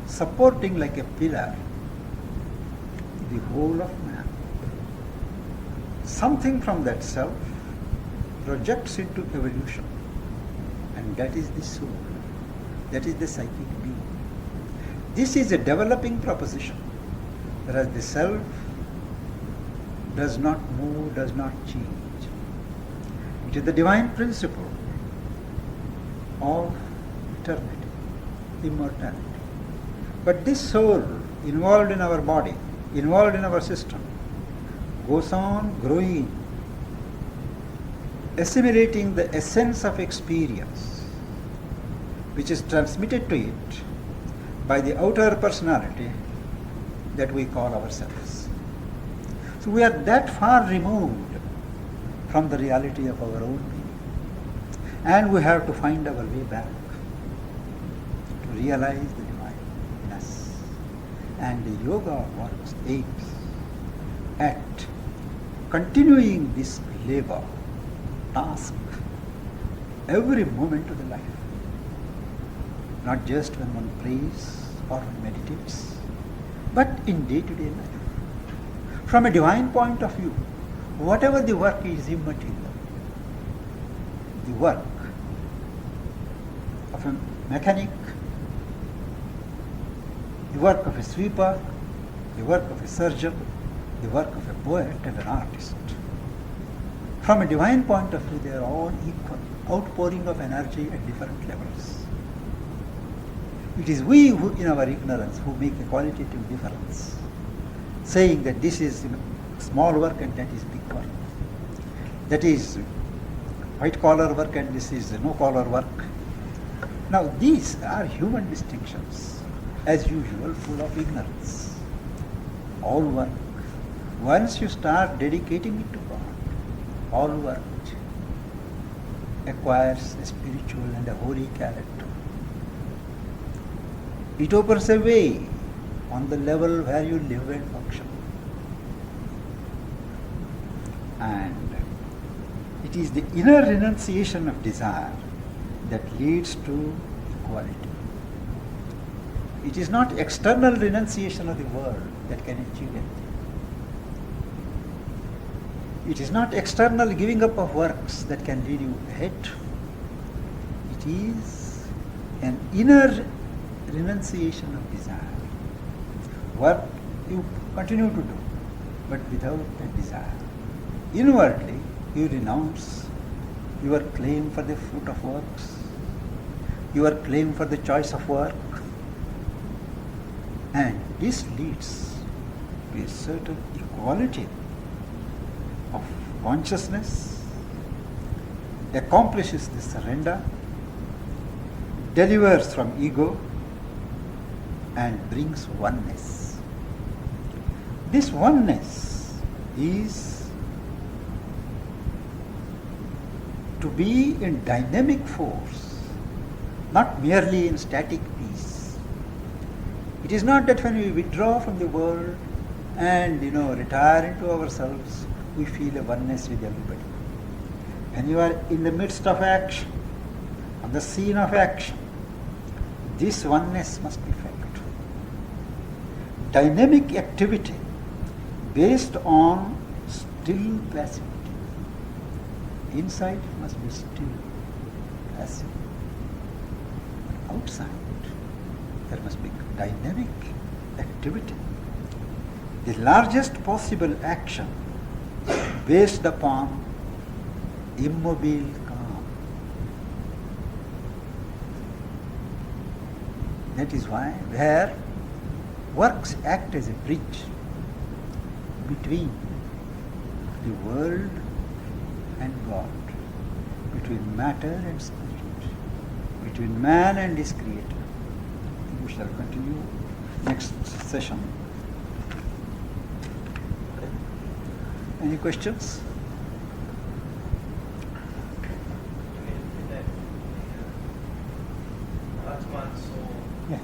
supporting like a pillar the whole of man. Something from that self projects into evolution, and that is the soul, that is the psychic being. This is a developing proposition, whereas the self does not move, does not change. It is the divine principle of eternity, immortality. But this soul, involved in our body, involved in our system, goes on growing, assimilating the essence of experience, which is transmitted to it by the outer personality that we call ourselves. So we are that far removed from the reality of our own being, and we have to find our way back to realize the divine in us. And the yoga of works aims at continuing this labor, task, every moment of the life. not just when one prays or one meditates, but in day-to-day life. From a divine point of view, whatever the work is immaterial. The work of a mechanic, the work of a sweeper, the work of a surgeon, the work of a poet and an artist. From a divine point of view, they are all equal, outpouring of energy at different levels. It is we who, in our ignorance, who make a qualitative difference, saying that this is small work and that is big work. That is white collar work and this is no collar work. Now these are human distinctions, as usual, full of ignorance. All work, once you start dedicating it to God, all work acquires a spiritual and a holy character. It opens a way on the level where you live and function. And it is the inner renunciation of desire that leads to equality. It is not external renunciation of the world that can achieve anything. It is not external giving up of works that can lead you ahead. It is an inner renunciation of desire. Work you continue to do, but without a desire. Inwardly, you renounce your claim for the fruit of works, your claim for the choice of work, and this leads to a certain equality of consciousness, accomplishes the surrender, delivers from ego, and brings oneness. This oneness is to be in dynamic force, not merely in static peace. It is not that when we withdraw from the world and retire into ourselves, we feel a oneness with everybody. When you are in the midst of action, on the scene of action, this oneness must be felt. Dynamic activity based on still passivity. Inside must be still, passive. But outside, there must be dynamic activity. The largest possible action based upon immobile calm. That is why where works act as a bridge between the world and God, between matter and spirit, between man and his creator. We shall continue next session. Any questions? Yeah.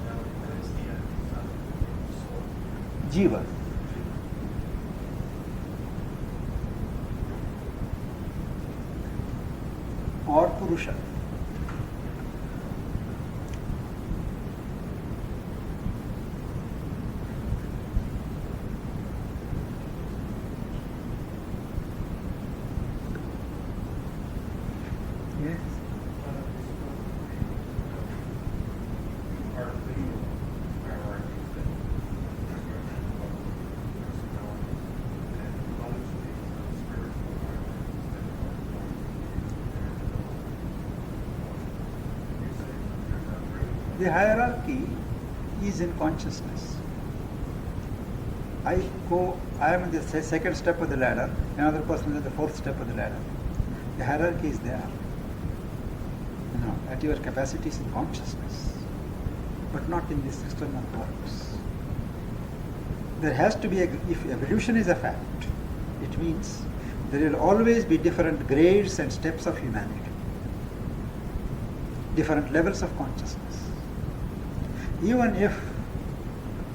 Jiva. Or Purusha. Yes. The hierarchy is in consciousness. I am in the second step of the ladder, another person is at the fourth step of the ladder. The hierarchy is there. At your capacities in consciousness, but not in this external works. There has to be, if evolution is a fact, it means there will always be different grades and steps of humanity, different levels of consciousness. Even if,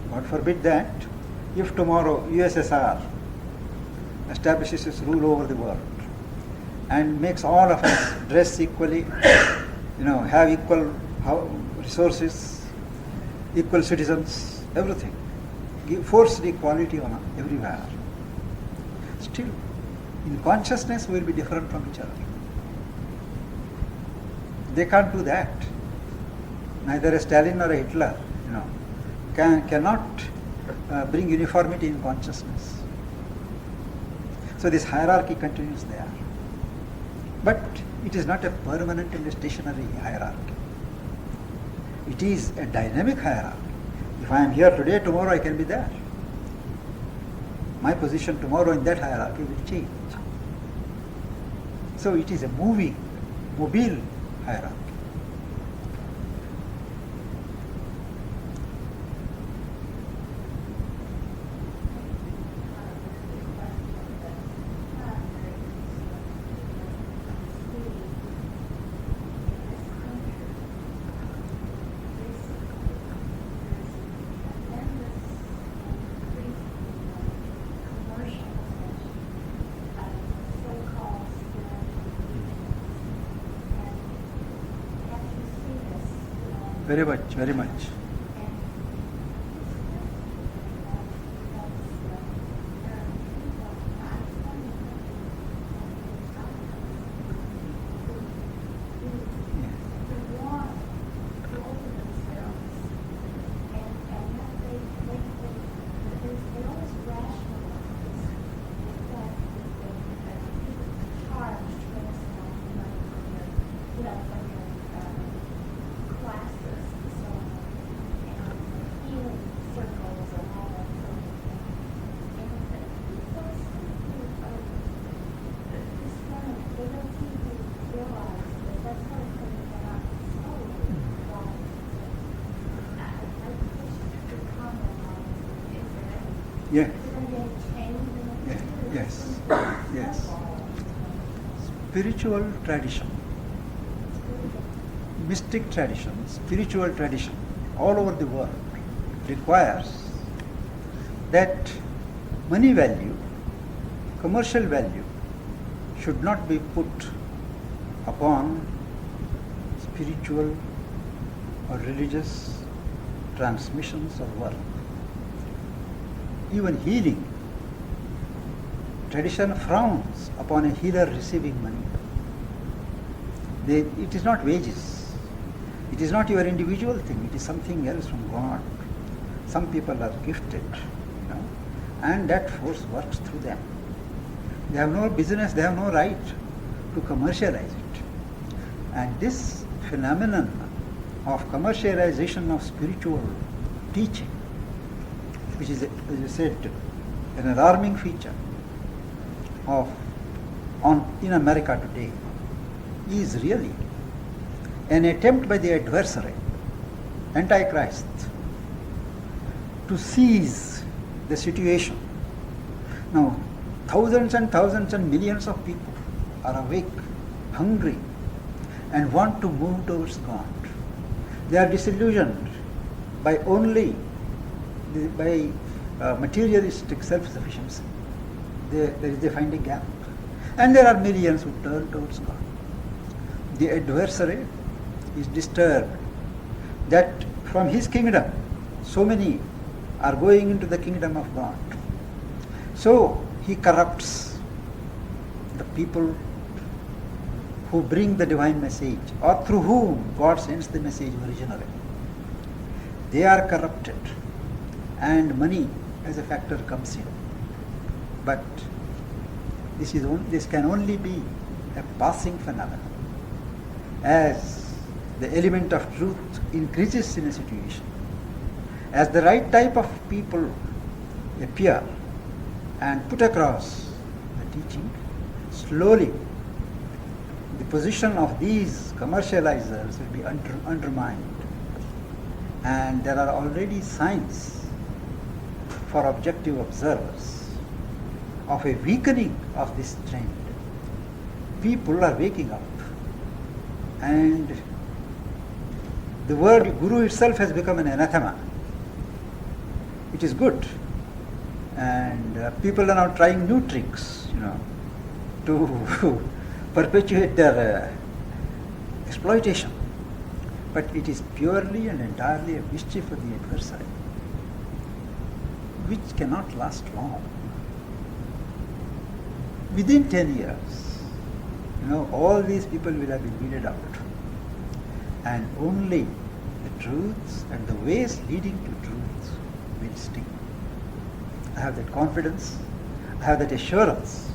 God forbid that, if tomorrow USSR establishes its rule over the world and makes all of us dress equally, have equal resources, equal citizens, everything. Forced equality on everywhere. Still, in consciousness we will be different from each other. They can't do that. Neither a Stalin nor a Hitler, cannot bring uniformity in consciousness. So this hierarchy continues there. But it is not a permanent and a stationary hierarchy. It is a dynamic hierarchy. If I am here today, tomorrow I can be there. My position tomorrow in that hierarchy will change. So it is a moving, mobile hierarchy. Very much, very much. Yeah. Yes. Yes. Spiritual tradition, mystic tradition, spiritual tradition all over the world requires that money value, commercial value should not be put upon spiritual or religious transmissions of work. Even healing, tradition frowns upon a healer receiving money. It is not wages. It is not your individual thing. It is something else from God. Some people are gifted, and that force works through them. They have no business, they have no right to commercialize it. And this phenomenon of commercialization of spiritual teaching, which is, as you said, an alarming feature in America today, is really an attempt by the adversary, Antichrist, to seize the situation. Now, thousands and thousands and millions of people are awake, hungry, and want to move towards God. They are disillusioned by materialistic self-sufficiency. They find a gap. And there are millions who turn towards God. The adversary is disturbed that from his kingdom, so many are going into the kingdom of God. So he corrupts the people who bring the divine message, or through whom God sends the message originally. They are corrupted, and money as a factor comes in. But this can only be a passing phenomenon. As the element of truth increases in a situation, as the right type of people appear and put across the teaching, slowly the position of these commercializers will be undermined. And there are already signs for objective observers of a weakening of this trend. People are waking up, and the word Guru itself has become an anathema. It is good, and people are now trying new tricks, to perpetuate their exploitation. but it is purely and entirely a mischief of the adversary, which cannot last long. Within 10 years, all these people will have been weeded out, and only the truths and the ways leading to truths will stay. I have that confidence, I have that assurance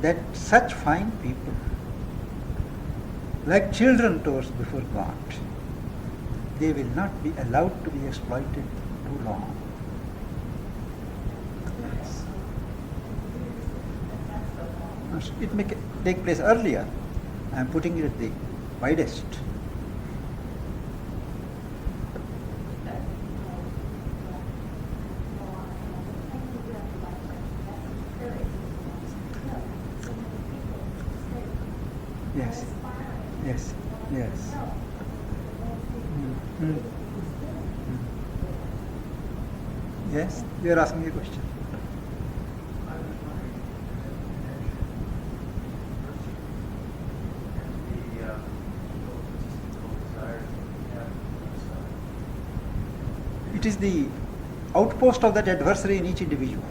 that such fine people, like children towards before God, they will not be allowed to be exploited too long. Yes. It may take place earlier. I am putting it at the widest. Yes, yes, yes. Yes, you are asking me a question. It is the outpost of that adversary in each individual.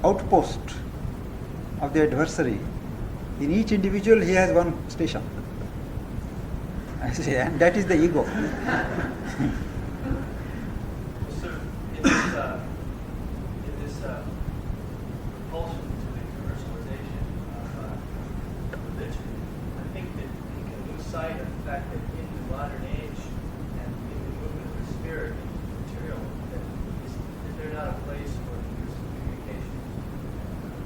Outpost of the adversary. In each individual he has one station. I say, and that is the ego. So in this propulsion to the commercialization of religion, I think that we can lose sight of the fact that in the modern age and in the movement of the spirit and material, that they're not a place for the use of communication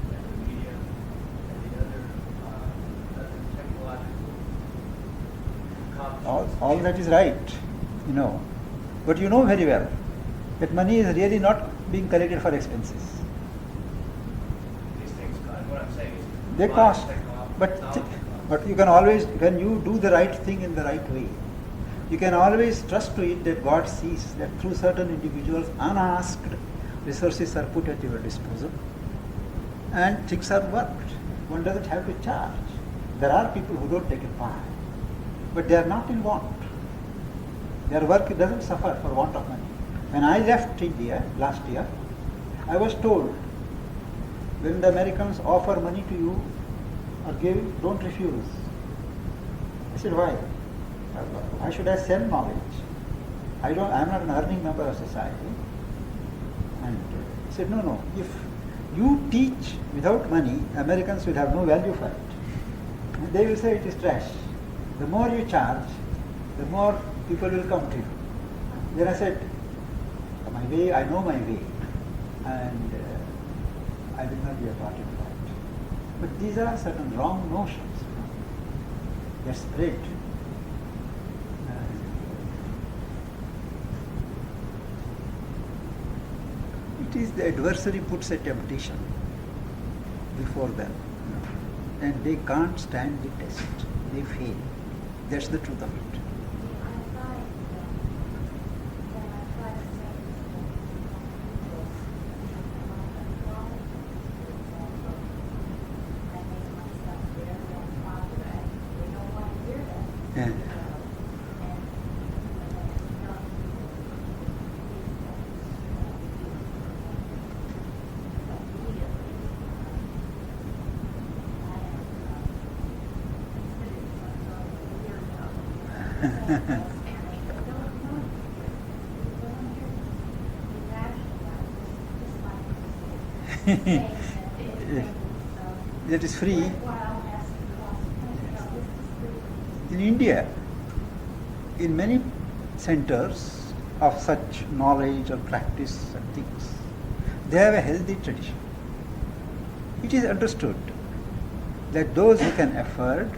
and the media and the other technological accomplishments. All that is right, but you know very well that money is really not being collected for expenses. These things, what I'm saying is, They cost, but you can always, when you do the right thing in the right way, you can always trust to it that God sees that through certain individuals, unasked, resources are put at your disposal and things are worked. One doesn't have to charge. There are people who don't take a pie, but they are not in want. Their work doesn't suffer for want of money. When I left India last year, I was told, when the Americans offer money to you or give, don't refuse. I said, why? Why should I sell knowledge? I'm not an earning member of society. And he said, no, if you teach without money, Americans will have no value for it. And they will say it is trash. The more you charge, the more people will come to you. Then I said, my way, I know my way, and I will not be a part of that. But these are certain wrong notions. They are spread. It is the adversary puts a temptation before them, and they can't stand the test. They fail. That's the truth of it. Yeah. That is free. In India, in many centers of such knowledge or practice and things, they have a healthy tradition. It is understood that those who can afford,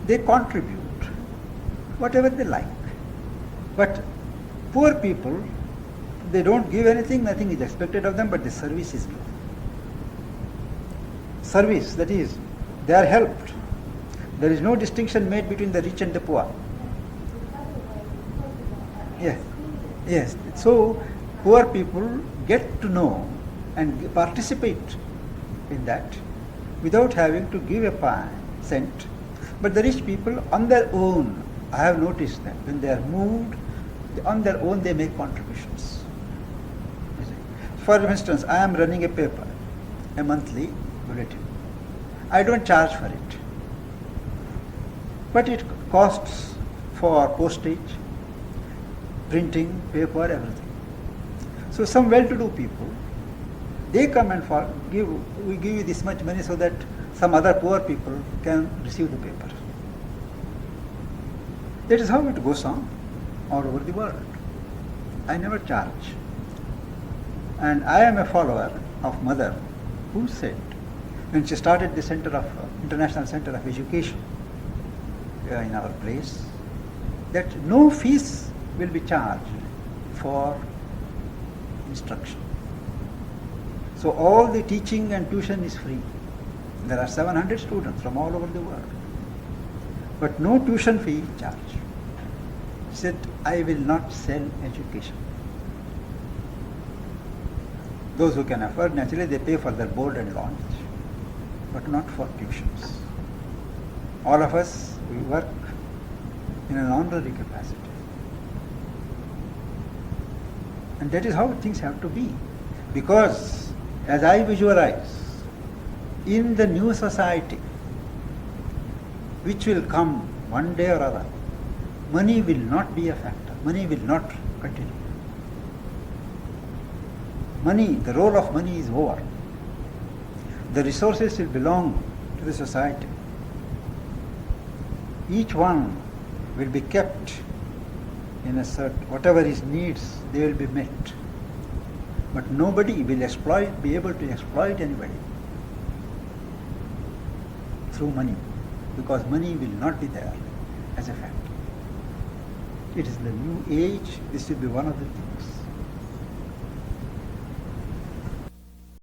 they contribute whatever they like. But poor people, they don't give anything, nothing is expected of them, but the service is given. Service, that is, they are helped. There is no distinction made between the rich and the poor. Yes. So, poor people get to know and participate in that without having to give a cent But the rich people on their own, I have noticed that when they are moved, on their own they make contributions. You see. For instance, I am running a paper, a monthly bulletin. I don't charge for it. But it costs for postage, printing, paper, everything. So some well-to-do people, they come and we give you this much money so that some other poor people can receive the paper. That is how it goes on all over the world. I never charge. And I am a follower of Mother, who said, when she started the International Center of Education in our place, that no fees will be charged for instruction. So all the teaching and tuition is free. There are 700 students from all over the world. But no tuition fee charged. She said, I will not sell education. Those who can afford, naturally they pay for their board and launch, but not for tuitions. All of us, we work in an honorary capacity. And that is how things have to be. Because as I visualize, in the new society, which will come one day or other, money will not be a factor. Money will not continue. Money, the role of money is over. The resources will belong to the society. Each one will be kept in a certain, whatever his needs, they will be met. But nobody will be able to exploit anybody through money, because money will not be there as a factor. It is the new age, this will be one of the things.